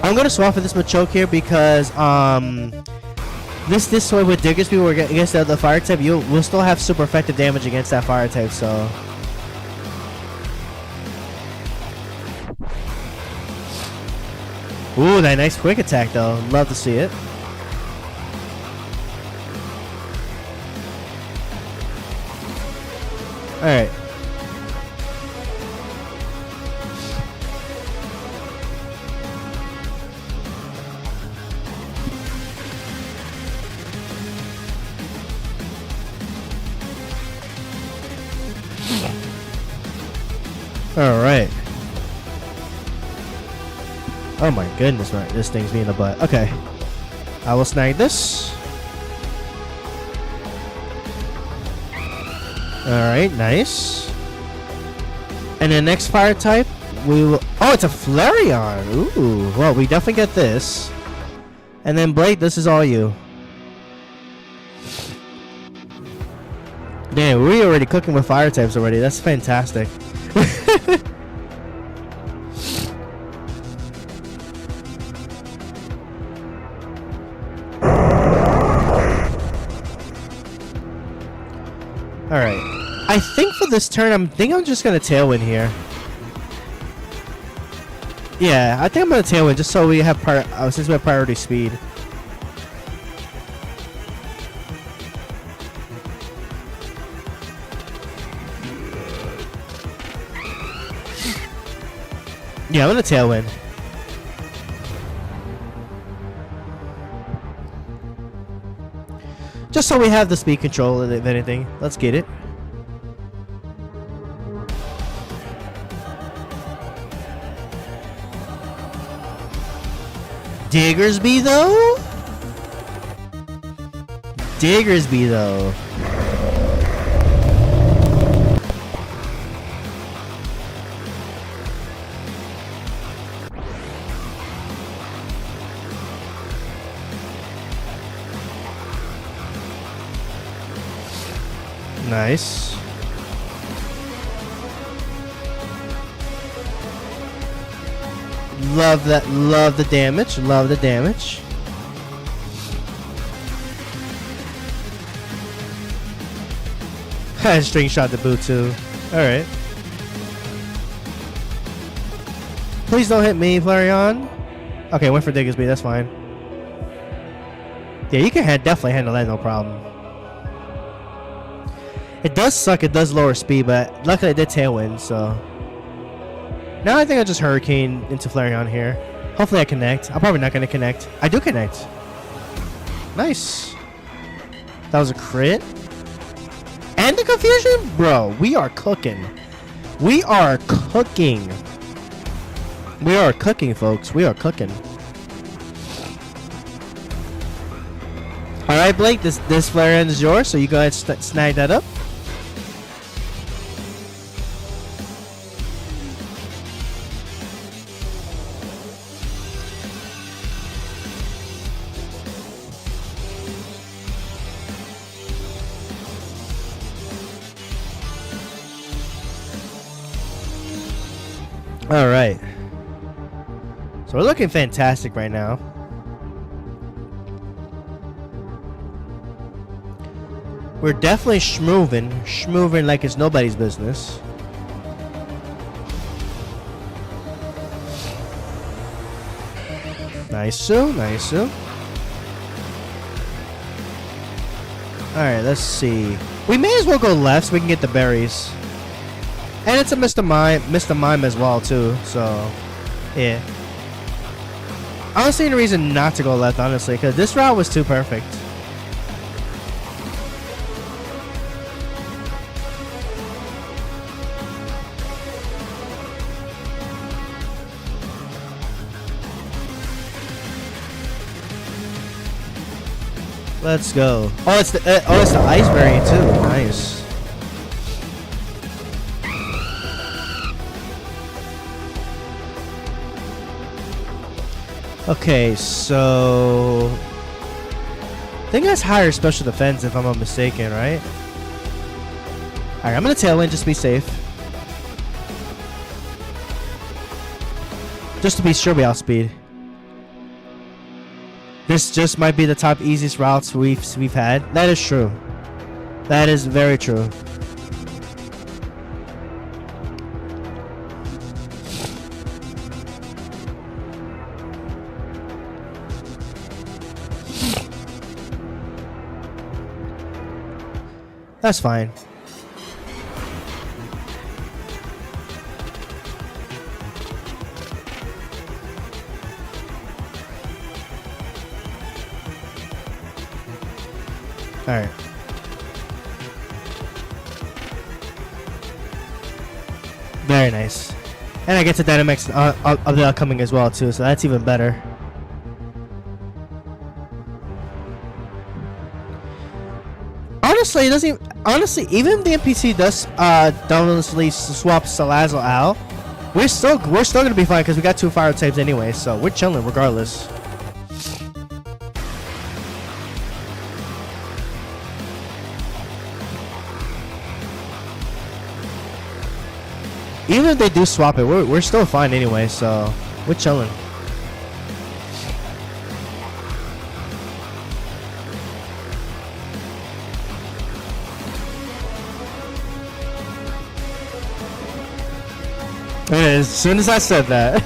I'm going to swap for this Machoke here because, this way with Diggersby, we're against the fire type, we'll still have super effective damage against that fire type, so. Ooh, that nice quick attack though. Love to see it. Alright. Alright. Oh my goodness, right? This thing's being a butt. Okay. I will snag this. Alright, nice. And the next fire type, we will... Oh, it's a Flareon! Ooh, well, we definitely get this. And then Blake, this is all you. Damn, we're already cooking with fire types already. That's fantastic. Alright. I think for this turn, I'm just gonna Tailwind here. Yeah, I think I'm gonna Tailwind just so we have since we have priority speed. Yeah, I'm gonna Tailwind. Just so we have the speed control, if anything. Let's get it. Diggersby though? Diggersby though. Nice. Love that. Love the damage. Love the damage. String shot the boot too. Alright. Please don't hit me, Flareon. Okay, went for Diggersby. That's fine. Yeah, you can definitely handle that, no problem. It does suck. It does lower speed, but luckily I did Tailwind, so... Now I think I'll just Hurricane into Flareon here. Hopefully I connect. I'm probably not going to connect. I do connect. Nice. That was a crit. And the confusion? Bro, we are cooking. We are cooking. We are cooking, folks. We are cooking. Alright, Blake. This Flareon is yours, so you go ahead and snag that up. All right. So we're looking fantastic right now. We're definitely schmoovin like it's nobody's business. Nice, nice. All right, let's see. We may as well go left so we can get the berries. And it's a Mr. Mime as well too, so yeah. I don't see any reason not to go left, honestly, because this route was too perfect. Let's go. Oh, it's the ice berry too. Nice. Okay, so I think that's higher special defense if I'm not mistaken, right? Alright, I'm gonna Tailwind just to be safe. Just to be sure we outspeed. This just might be the top easiest routes we've had. That is true. That is very true. That's fine. All right. Very nice. And I get to Dynamax of the upcoming as well too, so that's even better. Honestly, it doesn't. Honestly, even if the NPC does dominantly swap Salazzle out, we're still gonna be fine because we got 2 fire types anyway, so we're chilling regardless. Even if they do swap it, we're still fine anyway, so we're chilling. As soon as I said that,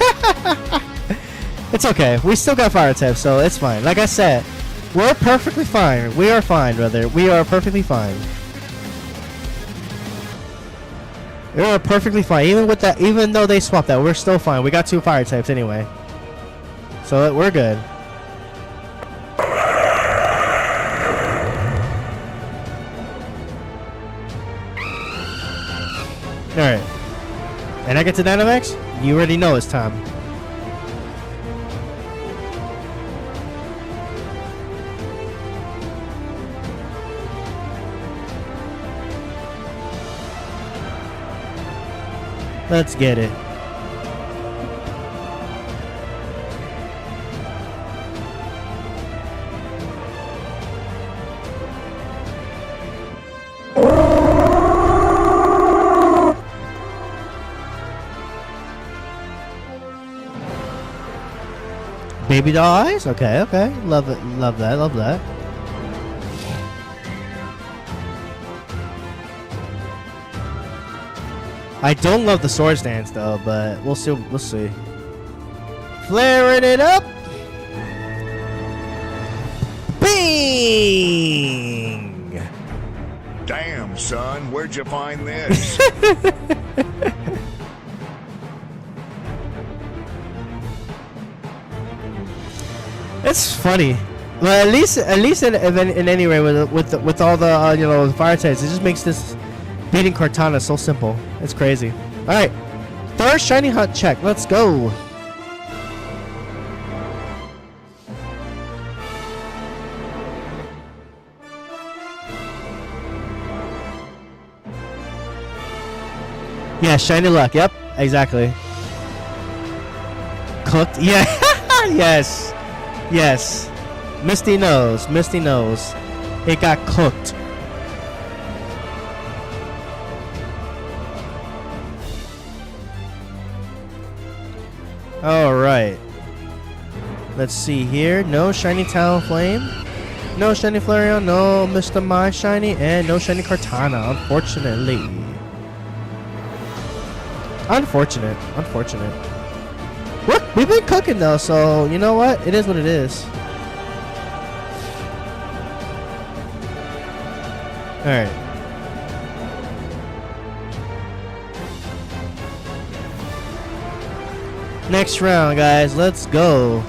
it's okay. We still got fire type, so it's fine. Like I said, we're perfectly fine. We are fine, brother. We are perfectly fine. We are perfectly fine. Even with that, even though they swapped that, we're still fine. We got 2 fire types anyway, so we're good. All right. And I get to Dynamax? You already know it's time. Let's get it. Baby doll eyes? Okay, okay. Love it. Love that. Love that. I don't love the sword stance though, but we'll see. We'll see. Flaring it up. Bing! Damn, son, where'd you find this? It's funny. Well, at least in any way with all the you know, the fire types, it just makes this beating Kartana so simple. It's crazy. All right, first shiny hunt check. Let's go. Yeah, shiny luck. Yep, exactly. Cooked. Yeah. Yes. Yes. Misty knows. Misty knows. It got cooked. All right. Let's see here. No shiny Talonflame. No shiny Flareon. No Mr. My Shiny. And no shiny Kartana, unfortunately. Unfortunate. Unfortunate. Look, we've been cooking though, so you know what? It is what it is. Alright. Next round, guys. Let's go.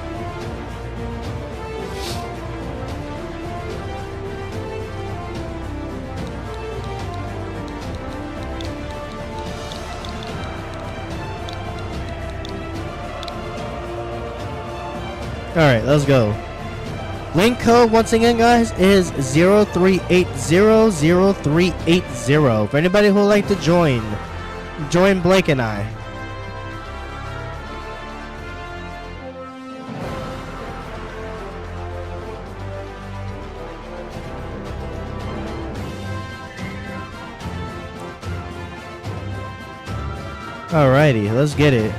Alright, let's go. Link code, once again, guys, is 03800380. For anybody who would like to join Blake and I. Alrighty, let's get it.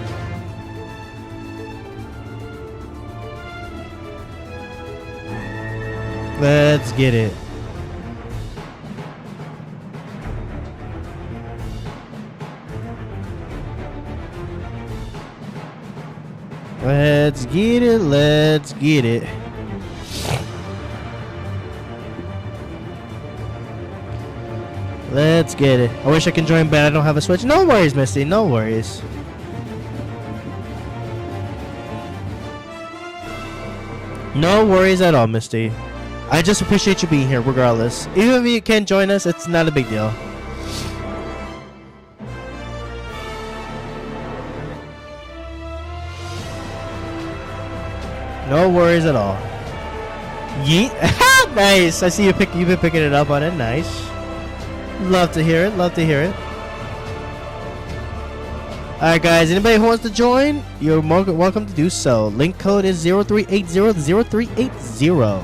Let's get it. Let's get it. Let's get it. Let's get it. I wish I could join, but I don't have a Switch. No worries, Misty. No worries. No worries at all, Misty. I just appreciate you being here regardless. Even if you can't join us, it's not a big deal. No worries at all. Yeet. Nice. I see you've been picking it up on it. Nice. Love to hear it. Love to hear it. Alright guys, anybody who wants to join, you're welcome to do so. Link code is 03800380.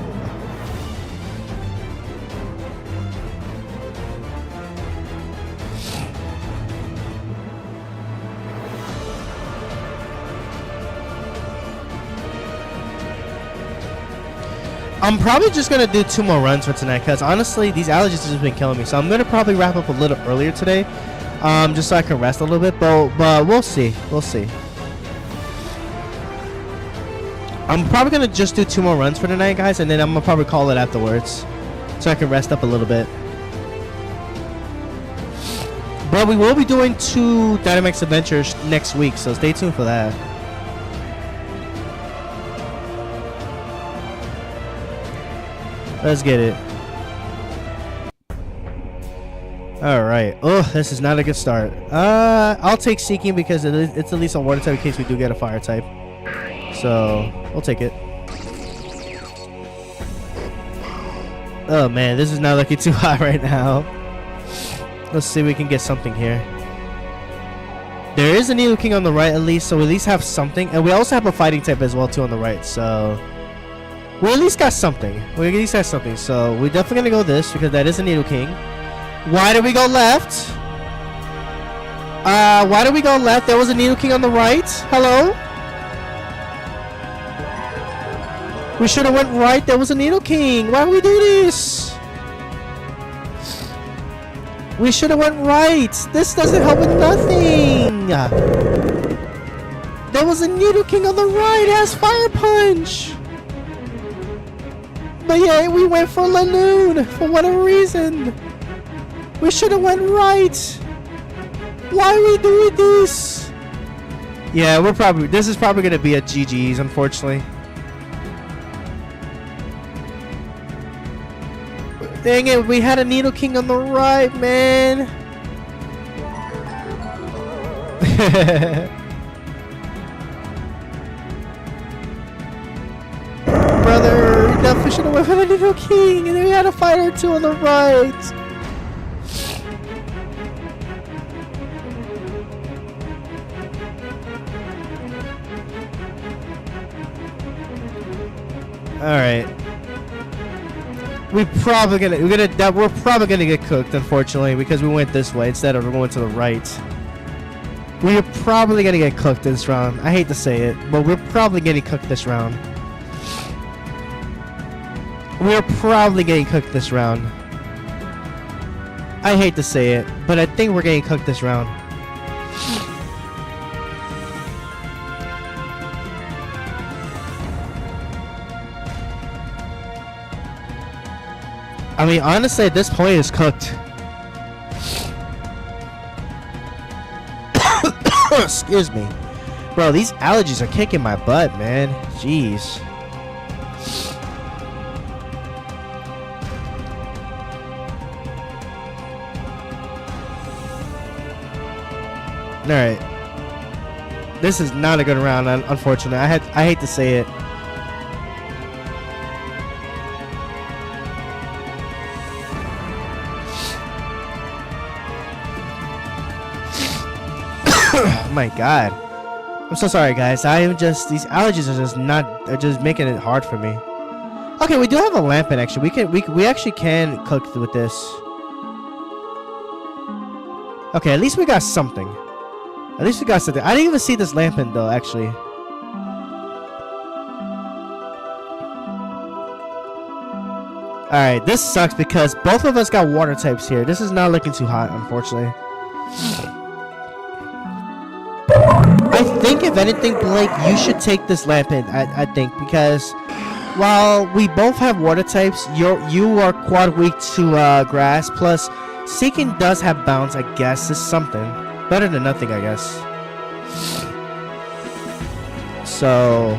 I'm probably just gonna do 2 more runs for tonight because honestly these allergies have just been killing me, so I'm gonna probably wrap up a little earlier today, just so I can rest a little bit, but we'll see. I'm probably gonna just do 2 more runs for tonight, guys, and then I'm gonna probably call it afterwards so I can rest up a little bit. But we will be doing 2 Dynamax adventures next week, so stay tuned for that. Let's get it. Alright. Oh, this is not a good start. I'll take Seeking because it's at least a water type in case we do get a fire type. So, we'll take it. Oh man, this is not looking too hot right now. Let's see if we can get something here. There is a Nidoking on the right at least, so we at least have something. And we also have a fighting type as well too on the right, so... we at least got something. So we're definitely gonna go this because that is a Nidoking. Why did we go left? Why did we go left? There was a Nidoking on the right. Hello? We should have went right. There was a Needle King. Why would we do this? We should have went right. This doesn't help with nothing. There was a Needle King on the right. It has Fire Punch. But yeah, we went for Lanoon for whatever reason. We should have went right. Why are we doing this? Yeah, this is probably gonna be a GG's, unfortunately. Dang it, we had a Needle King on the right, man. Brother, we definitely should have went for the Needle King, and then we had a fighter two on the right. All right. We're probably gonna get cooked, unfortunately, because we went this way instead of going to the right. We're probably gonna get cooked this round. I hate to say it, but we're probably getting cooked this round. We're probably getting cooked this round. I hate to say it, but I think we're getting cooked this round. I mean, honestly, at this point, it's cooked. Excuse me. Bro, these allergies are kicking my butt, man. Jeez. Alright. This is not a good round, unfortunately. I hate to say it. Oh my god. I'm so sorry, guys. These allergies are just making it hard for me. Okay, we do have a lamp in actually. We actually can cook with this. Okay, at least we got something. At least we got something. I didn't even see this lamp in though, actually. Alright, this sucks because both of us got water types here. This is not looking too hot, unfortunately. I think if anything, Blake, you should take this lamp in. I think because while we both have water types, you are quad weak to grass. Plus, Seeking does have bounce. I guess is something better than nothing. I guess. So,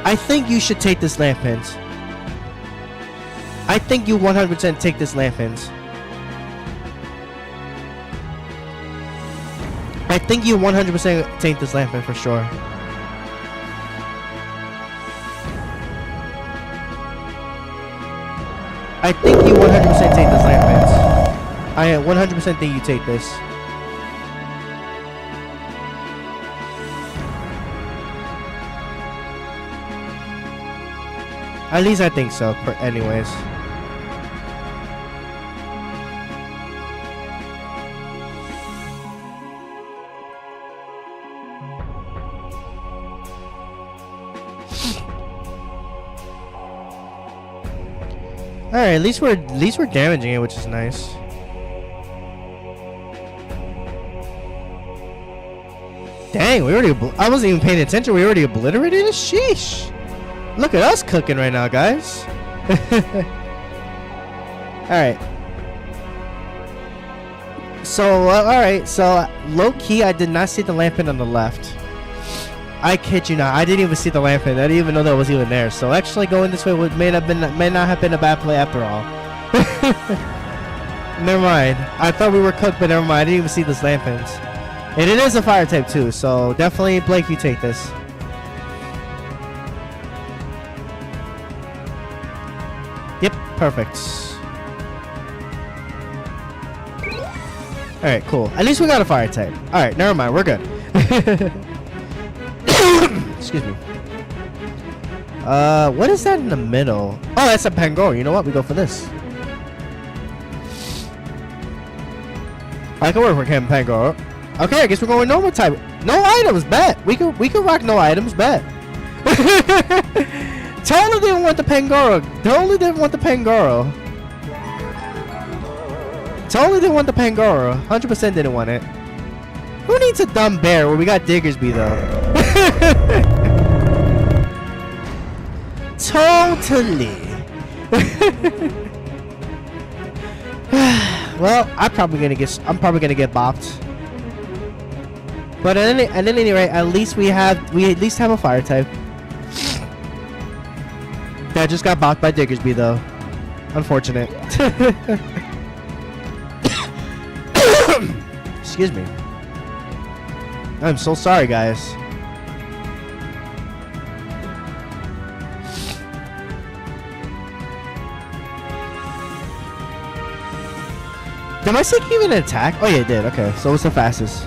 I think you should take this lamp in. I think you 100% take this lamp in. I think you 100% take this lamp in for sure. I think you 100% take this lamp in. I 100% think you take this. At least I think so, anyways. Alright, at least we're damaging it, which is nice. Dang, I wasn't even paying attention. We already obliterated it? Sheesh. Look at us cooking right now, guys. Alright. So, alright. So, low-key, I did not see the lamp in on the left. I kid you not. I didn't even see the lamp in. I didn't even know that was even there. So, actually going this way may not have been a bad play after all. Never mind. I thought we were cooked, but never mind. I didn't even see this lamp in. And it is a fire type too, so definitely, Blake, you take this. Yep, perfect. Alright, cool. At least we got a fire type. Alright, never mind, we're good. Excuse me. What is that in the middle? Oh, that's a Pangoro. You know what? We go for this. I can work for him, Pangoro. Okay, I guess we're going normal type. No items, bet. We could rock no items, bet. Totally didn't want the Pangoro. Totally didn't want the Pangoro. Totally didn't want the Pangoro. 100% didn't want it. Who needs a dumb bear? Well, we got Diggersby though. Totally. Well, I'm probably gonna get bopped. But at any rate, at least we have a fire type. That just got bopped by Diggersby though. Unfortunate. Excuse me. I'm so sorry, guys. Did my Seek even attack? Oh yeah, it did. Okay, so it's the fastest.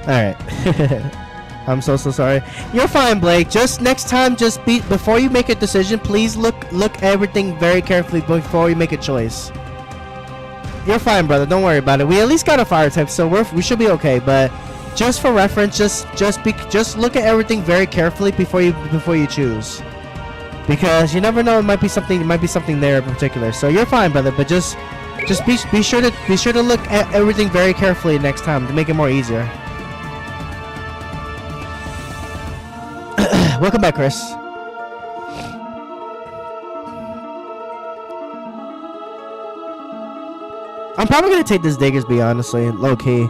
Alright. I'm so sorry. You're fine, Blake. Just next time, before you make a decision, please look everything very carefully before you make a choice. You're fine, brother. Don't worry about it. We at least got a fire type, so we should be okay. But just for reference, just look at everything very carefully before you choose, because you never know. It might be something there in particular. So you're fine, brother. But just be sure to look at everything very carefully next time to make it more easier. Welcome back, Chris. I'm probably gonna take this Diggersby, honestly, low key.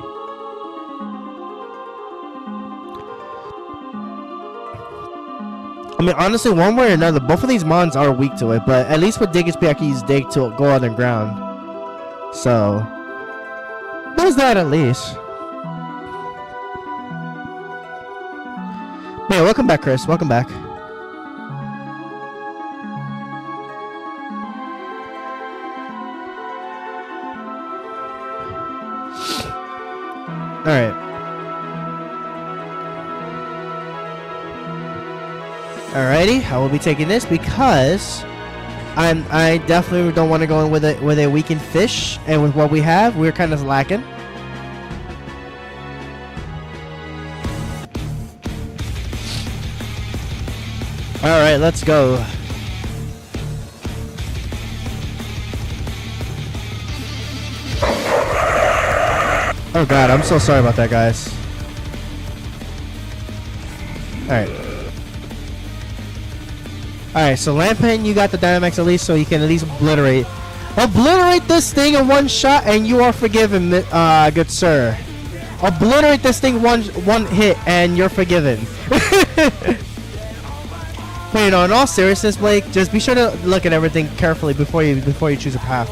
I mean, honestly, one way or another, both of these mons are weak to it, but at least with Diggersby, I can use Dig to go underground. So, there's that at least. Yeah, welcome back, Chris. Welcome back. Alright. Alrighty, I will be taking this because I definitely don't want to go in with a weakened fish, and with what we have, we're kind of lacking. Alright, let's go. Oh god, I'm so sorry about that, guys. Alright. Alright, so Lampen, you got the Dynamax at least, so you can at least obliterate this thing in one shot, and you are forgiven, good sir. Obliterate this thing one hit, and you're forgiven. But you know, in all seriousness, Blake, just be sure to look at everything carefully before you choose a path.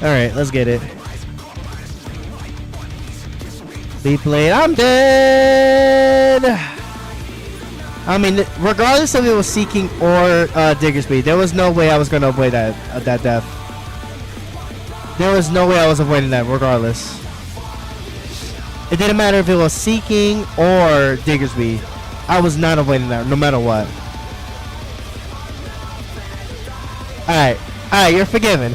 Alright, let's get it. Be played. I'm dead! I mean, regardless if it was Seeking or Diggersby, there was no way I was going to avoid that death. There was no way I was avoiding that regardless. It didn't matter if it was Seeking or Diggersby. I was not avoiding that no matter what. Alright. Alright, you're forgiven.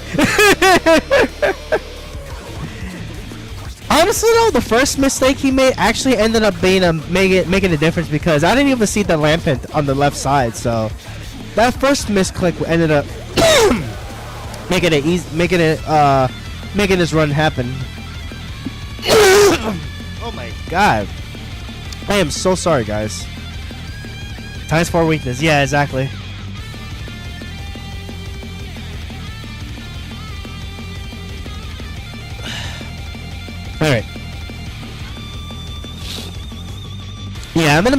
Honestly though, the first mistake he made actually ended up being making a difference, because I didn't even see the Lampent on the left side, so that first misclick ended up making this run happen. Oh my god. I am so sorry, guys. Times 4 weakness. Yeah, exactly. Alright. Yeah, we're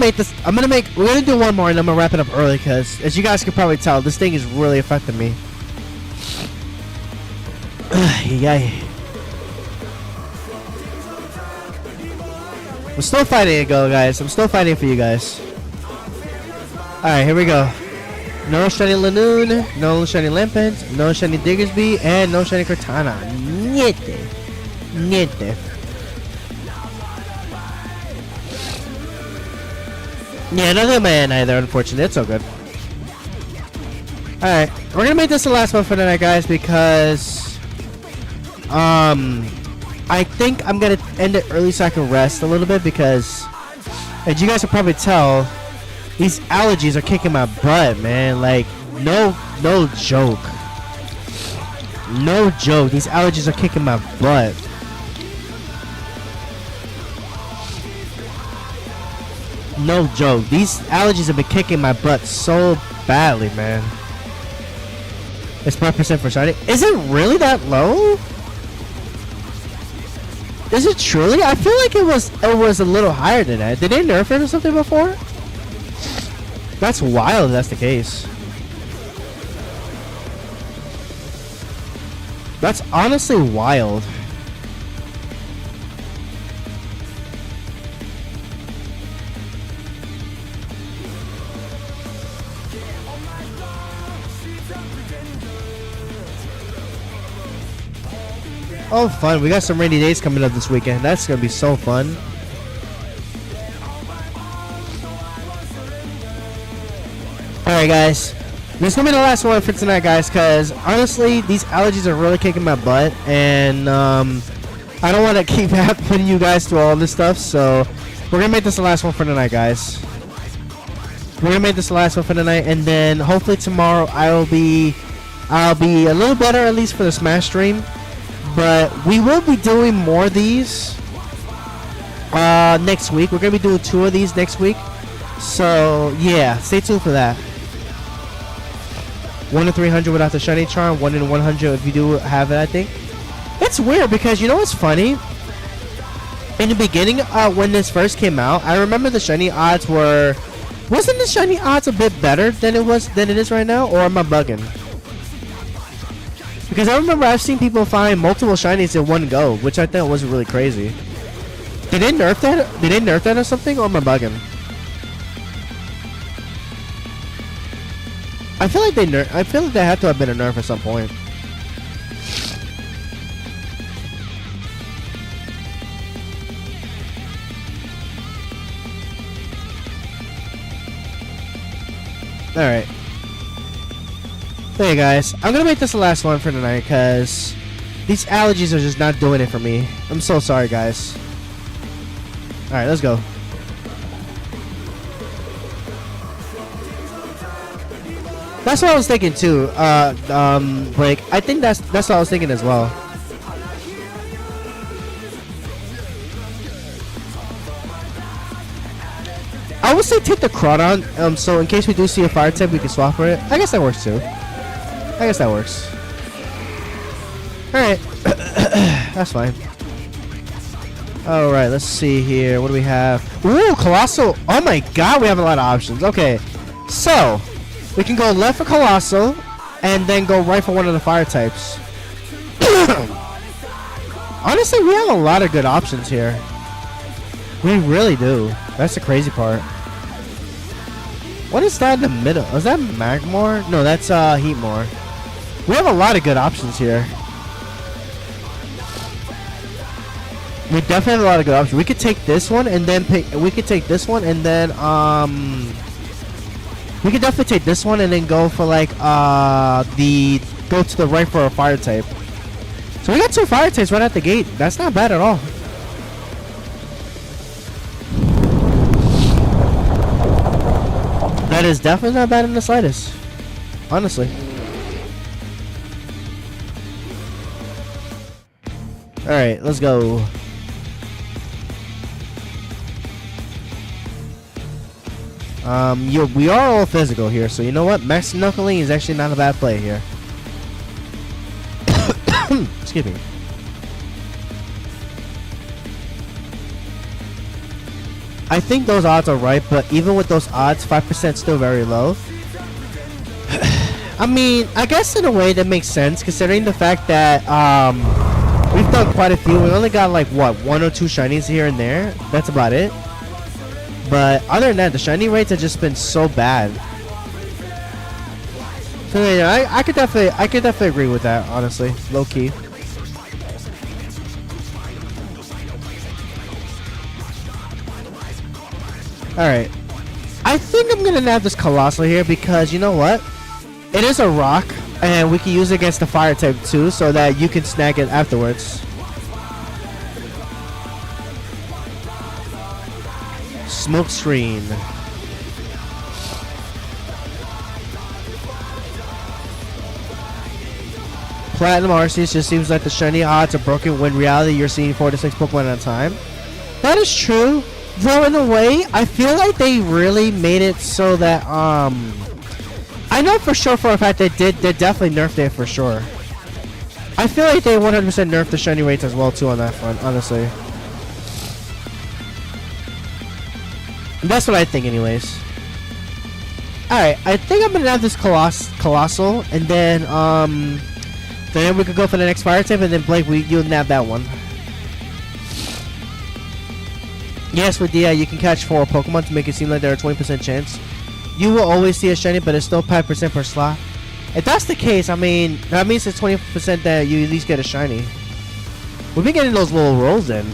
gonna do one more and I'm gonna wrap it up early, because as you guys can probably tell, this thing is really affecting me. Yeah. I'm still fighting it, guys. I'm still fighting for you guys. Alright, here we go. No shiny Lanoon, no shiny Lampent, no shiny Diggersby, and no shiny Kartana. Niente. Yeah, nothing on my end either, unfortunately. It's so good. Alright, we're gonna make this the last one for tonight, guys, because I think I'm gonna end it early so I can rest a little bit, because as you guys can probably tell, these allergies are kicking my butt, man. Like, no joke. No joke. These allergies are kicking my butt. No joke. These allergies have been kicking my butt so badly, man. It's 5% for shiny. Is it really that low? Is it truly? I feel like it was a little higher than that. Did they nerf it or something before? That's wild if that's the case. That's honestly wild. Oh, fun. We got some rainy days coming up this weekend. That's going to be so fun. Alright, guys. This is going to be the last one for tonight, guys, because honestly, these allergies are really kicking my butt, and I don't want to keep putting you guys through all this stuff, so we're going to make this the last one for tonight, guys. We're going to make this the last one for tonight, and then hopefully tomorrow I'll be a little better, at least for the Smash stream. But we will be doing more of these next week. We're going to be doing 2 of these next week. So, yeah, stay tuned for that. 1 in 300 without the shiny charm. 1 in 100 if you do have it, I think. It's weird because, you know what's funny? In the beginning, when this first came out, I remember the shiny odds were... Wasn't the shiny odds a bit better than it is right now? Or am I bugging? Because I remember I've seen people find multiple shinies in one go, which I thought was really crazy. Did they nerf that? Did they nerf that or something? Or am I bugging? I feel like I feel like they had to have been a nerf at some point. All right. Hey guys, I'm gonna make this the last one for tonight because these allergies are just not doing it for me. I'm so sorry, guys. Alright, let's go. That's what I was thinking too, Blake. I think that's what I was thinking as well. I would say take the Crawdon, so in case we do see a fire type, we can swap for it. I guess that works too. I guess that works. Alright. That's fine. Alright, let's see here. What do we have? Ooh, Colossal. Oh my god, we have a lot of options. Okay. So, we can go left for Colossal, and then go right for one of the fire types. Honestly, we have a lot of good options here. We really do. That's the crazy part. What is that in the middle? Is that Magmore? No, that's Heatmore. We have a lot of good options here. We definitely have a lot of good options. We could take this one and then pick. We could take this one and then we could definitely take this one and then go for like go to the right for a fire type. So we got 2 fire types right at the gate. That's not bad at all. That is definitely not bad in the slightest. Honestly. Alright, let's go. We are all physical here, so you know what? Max Knuckling is actually not a bad play here. Excuse me. I think those odds are right, but even with those odds, 5% still very low. I mean, I guess in a way that makes sense, considering the fact that we've done quite a few. We only got like, what, 1 or 2 shinies here and there. That's about it. But other than that, the shiny rates have just been so bad. So yeah, I could definitely agree with that, honestly, low key. All right, I think I'm gonna nab this Colossal here because you know what? It is a rock, and we can use it against the fire type too, so that you can snag it afterwards. Smoke screen. Platinum Arceus just seems like the shiny odds are broken when in reality you're seeing 4 to 6 Pokemon at a time. That is true. Though in a way, I feel like they really made it so that I know for sure for a fact they definitely nerfed it for sure. I feel like they 100% nerfed the shiny rates as well too on that front, honestly. That's what I think anyways. Alright, I think I'm gonna have this Colossal, and then we could go for the next fire type, and then Blake, you'll nab that one. Yes, with DI, you can catch 4 Pokemon to make it seem like there are 20% chance. You will always see a shiny, but it's still 5% per slot. If that's the case, I mean, that means it's 20% that you at least get a shiny. We've been getting those little rolls in.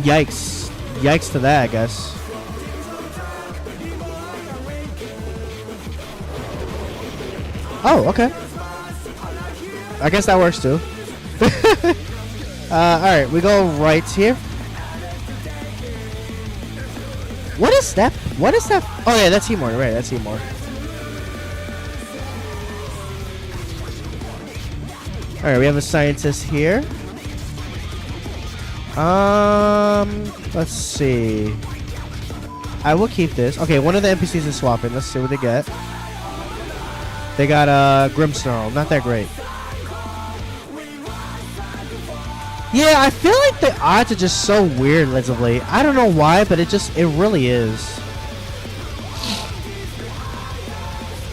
Yikes. Yikes to that, I guess. Oh, okay. I guess that works too. Alright, we go right here. What is that? What is that? Oh yeah, that's Seymour, right, that's Seymour. Alright, we have a scientist here. Let's see. I will keep this. Okay, one of the NPCs is swapping. Let's see what they get. They got a Grimmsnarl. Not that great. Yeah, I feel like the odds are just so weird as of late. I don't know why, but it really is.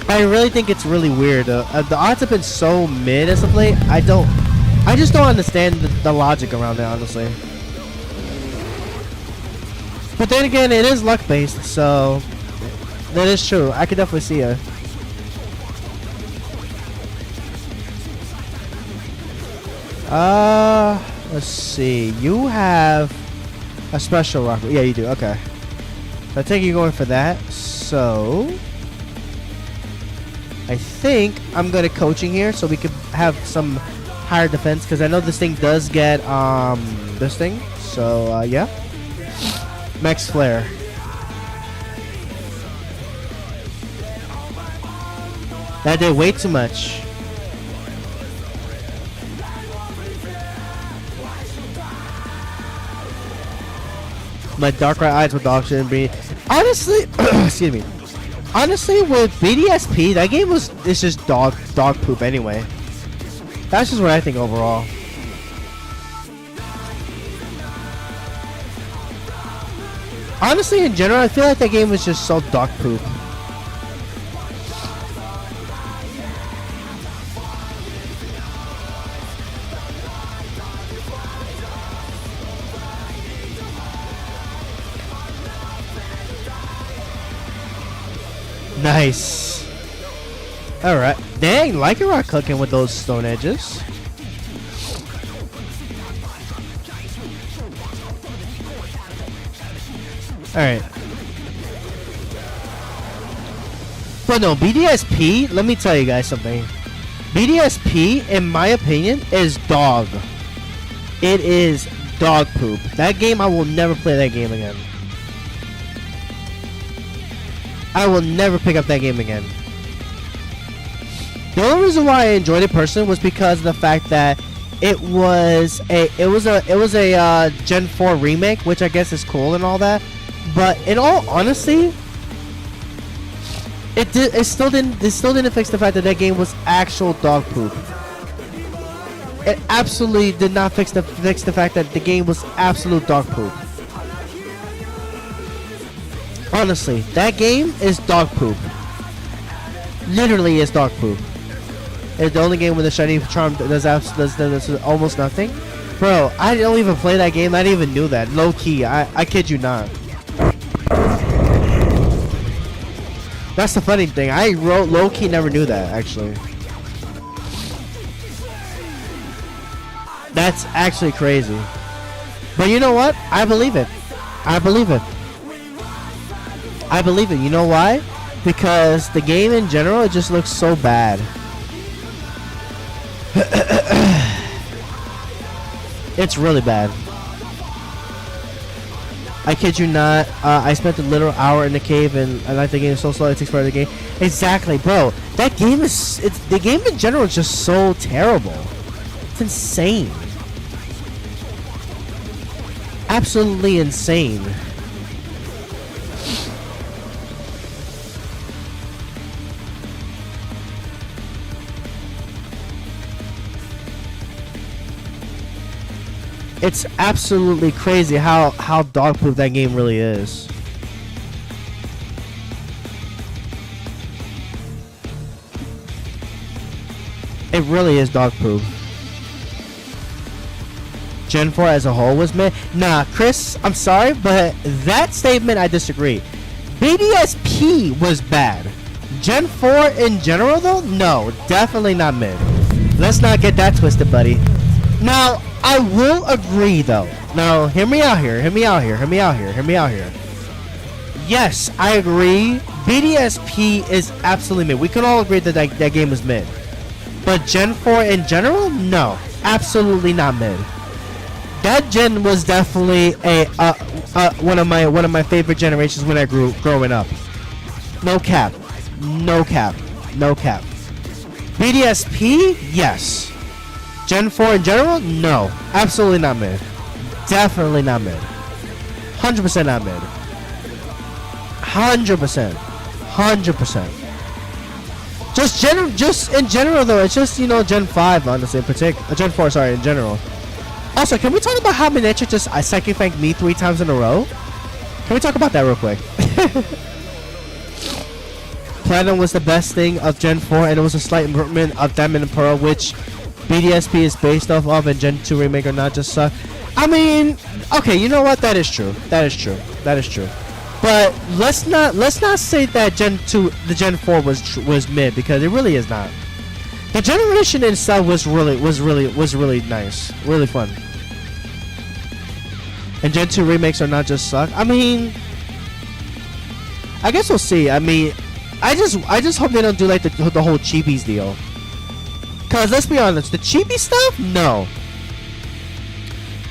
I really think it's really weird. The odds have been so mid as of late. I just don't understand the logic around it, honestly. But then again, it is luck based, so that is true. I could definitely see it. Let's see. You have a special rock. Yeah, you do. Okay. So I think you're going for that. So I think I'm good at coaching here, so we could have some higher defense, because I know this thing does get this thing. So yeah. Max Flare. That did way too much. My Darkrai eyes with dog shit and be honestly excuse me. Honestly, with BDSP, that game it's just dog poop anyway. That's just what I think overall. Honestly, in general, I feel like that game was just so dog poop. Nice. Alright. Dang, Lycanroc cooking with those stone edges. Alright. But no, BDSP, let me tell you guys something. BDSP, in my opinion, is dog. It is dog poop. That game, I will never play that game again. I will never pick up that game again. The only reason why I enjoyed it personally was because of the fact that it was a Gen 4 remake, which I guess is cool and all that. But in all honesty, it still didn't fix the fact that that game was actual dog poop. It absolutely did not fix the fact that the game was absolute dog poop. Honestly, that game is dog poop. Literally is dog poop. It's the only game with a shiny charm that does almost nothing. Bro, I don't even play that game. I didn't even knew that. Low key, I kid you not. That's the funny thing. I low key never knew that actually. That's actually crazy. But you know what? I believe it. I believe it. I believe it. You know why? because the game in general, it just looks so bad. It's really bad. I kid you not. I spent a literal hour in the cave, and I like the game so slow. It takes part of the game. Exactly, bro. That game is. The game in general is just so terrible. It's insane. Absolutely insane. It's absolutely crazy how dog-proof that game really is. It really is dog-proof. Gen 4 as a whole was mid. Nah, Chris, I'm sorry, but that statement I disagree. BDSP was bad. Gen 4 in general, though? No, definitely not mid. Let's not get that twisted, buddy. Now, I will agree, though. Now, hear me out here. Hear me out here. Hear me out here. Hear me out here. Yes, I agree. BDSP is absolutely mid. We can all agree that that game is mid. But Gen 4 in general? No. Absolutely not mid. That gen was definitely one of my favorite generations when I growing up. No cap. No cap. No cap. BDSP? Yes. Gen 4 in general? No. Absolutely not mid. Definitely not mid. 100% not mid. 100%. 100%. Just in general though, it's just, you know, Gen 5 honestly in particular. Gen 4, sorry, in general. Also, can we talk about how Miniature just psychic thanked me 3 times in a row? Can we talk about that real quick? Platinum was the best thing of Gen 4, and it was a slight improvement of Diamond and Pearl, which BDSP is based off of, and Gen 2 remake or not just suck. I mean, okay, you know what? That is true. That is true. That is true. But let's not say that Gen 2, the Gen 4 was mid, because it really is not. The generation itself was really nice, really fun. And Gen 2 remakes are not just suck. I mean, I guess we'll see. I mean, I just hope they don't do like the whole cheapies deal. Cause let's be honest, the cheapy stuff, no.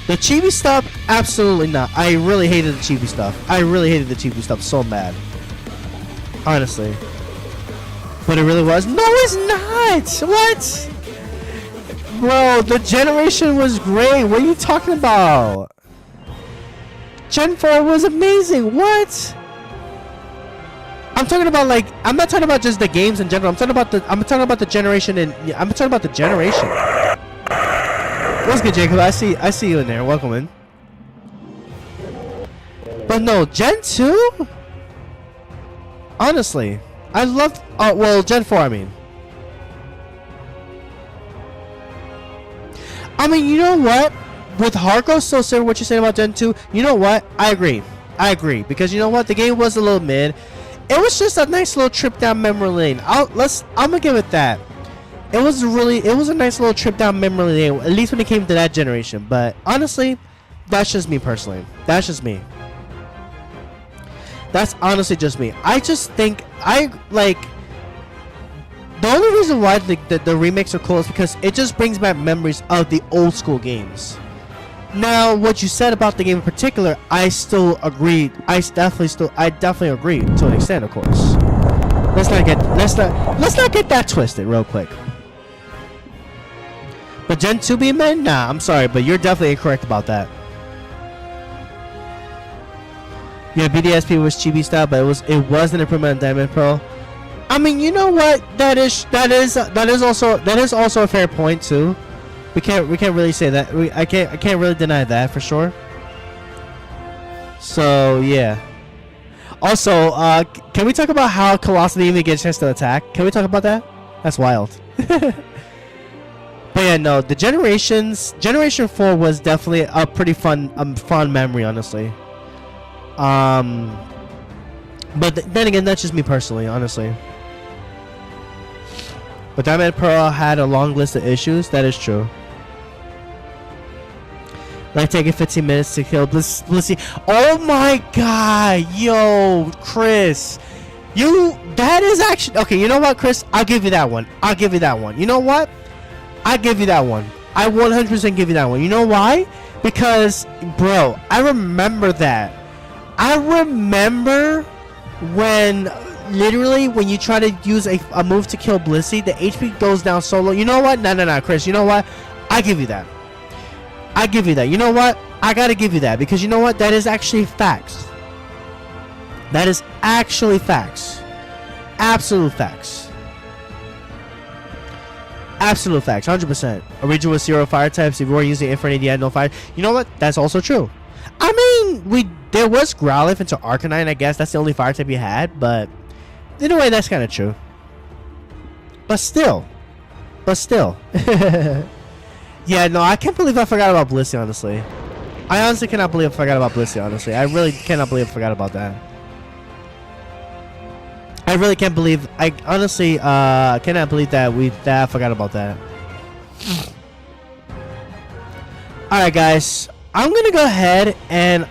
The cheapy stuff, absolutely not. I really hated the cheapy stuff. I really hated the cheapy stuff so bad. Honestly. But it really was? No, it's not! What? Bro, the generation was great. What are you talking about? Gen 4 was amazing. What? I'm talking about like, I'm not talking about just the games in general. I'm talking about the generation, and I'm talking about the generation. What's good, Jacob? I see you in there. Welcome in. But no, Gen 2? Honestly, I loved, well, Gen 4, I mean. I mean, you know what? With hardcore so similar what you're saying about Gen 2, you know what? I agree. I agree. Because you know what? The game was a little mid. It was just a nice little trip down memory lane. I'm gonna give it that. It was a nice little trip down memory lane, at least when it came to that generation. But honestly, that's just me personally. That's just me. That's honestly just me. I just think the only reason why the remakes are cool is because it just brings back memories of the old school games. Now, what you said about the game in particular, I still agree. I definitely agree to an extent, of course. Let's not get that twisted real quick. But Gen 2 being mid? Nah, I'm sorry, but you're definitely incorrect about that. Yeah, BDSP was chibi style, but it was an improvement on Diamond Pearl. I mean, you know what? That is also a fair point too. We can't really say that. I can't really deny that for sure. So yeah. Also, can we talk about how Colossal didn't even get a chance to attack? Can we talk about that? That's wild. But yeah, no, the Generation 4 was definitely a pretty fun memory, honestly. But then again, that's just me personally, honestly. But Diamond Pearl had a long list of issues. That is true. Like taking 15 minutes to kill Blissey. Oh my god, yo, Chris. That is actually okay. You know what, Chris? I'll give you that one. I'll give you that one. You know what? I give you that one. I 100% give you that one. You know why? Because, bro, I remember that. I remember when, literally, when you try to use a move to kill Blissey, the HP goes down so low. You know what? No, Chris. You know what? I give you that. I give you that. You know what? I gotta give you that. Because you know what? That is actually facts. That is actually facts. Absolute facts. Absolute facts. 100%. Original with 0 fire types. If you were using Infernape, you had no fire. You know what? That's also true. I mean, there was Growlithe into Arcanine, I guess. That's the only fire type you had. But, in a way, that's kind of true. But still. Yeah, no, I can't believe I forgot about Blissey, honestly. I honestly cannot believe I forgot about Blissey, honestly. I really cannot believe I forgot about that. I really can't believe. I honestly cannot believe that I forgot about that. All right, guys. I'm gonna go ahead and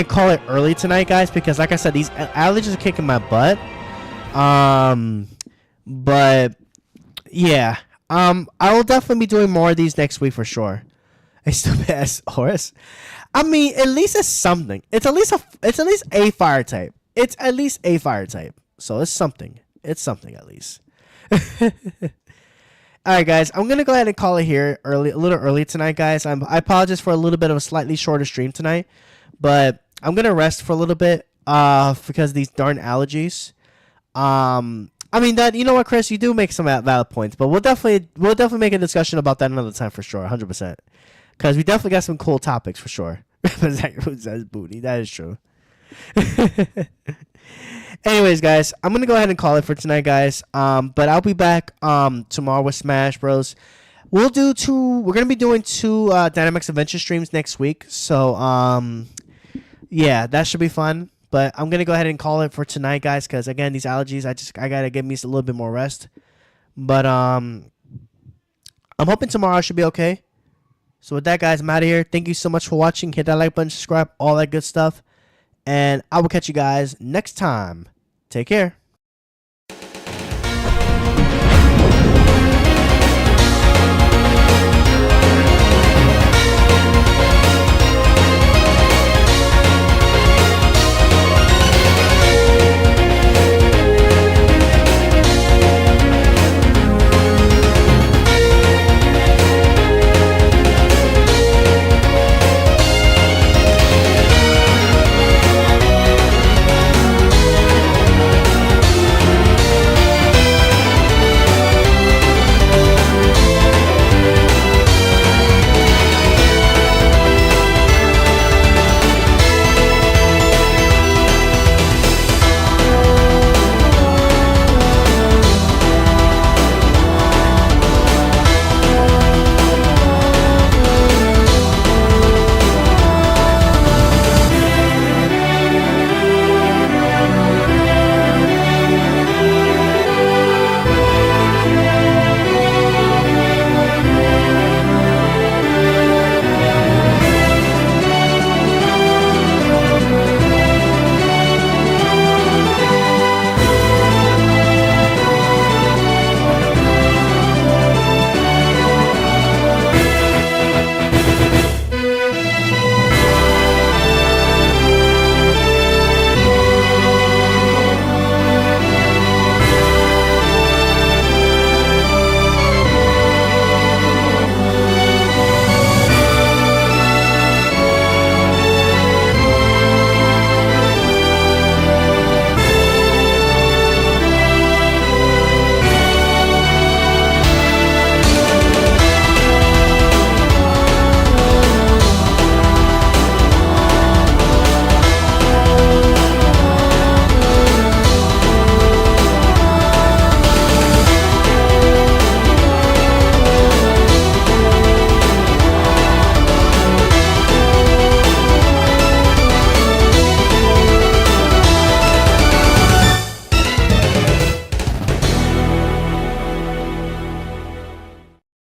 call it early tonight, guys, because like I said, these allergies are kicking my butt. But yeah. I will definitely be doing more of these next week for sure. A stupid ass horse. I mean, at least it's something. It's at least a fire type. It's at least a fire type. So it's something. It's something at least. Alright, guys. I'm going to go ahead and call it here a little early tonight, guys. I apologize for a little bit of a slightly shorter stream tonight. But I'm going to rest for a little bit because of these darn allergies. I mean, that, you know what, Chris? You do make some valid points. But we'll definitely make a discussion about that another time for sure. 100%. Because we definitely got some cool topics for sure. Who says booty? That is true. Anyways, guys, I'm gonna go ahead and call it for tonight, guys. But I'll be back tomorrow with Smash Bros. We're gonna be doing 2 Dynamax Adventure streams next week. So yeah, that should be fun. But I'm gonna go ahead and call it for tonight, guys, because again, these allergies, I gotta give me a little bit more rest. But I'm hoping tomorrow I should be okay. So with that, guys, I'm out of here. Thank you so much for watching. Hit that like button, subscribe, all that good stuff. And I will catch you guys next time. Take care.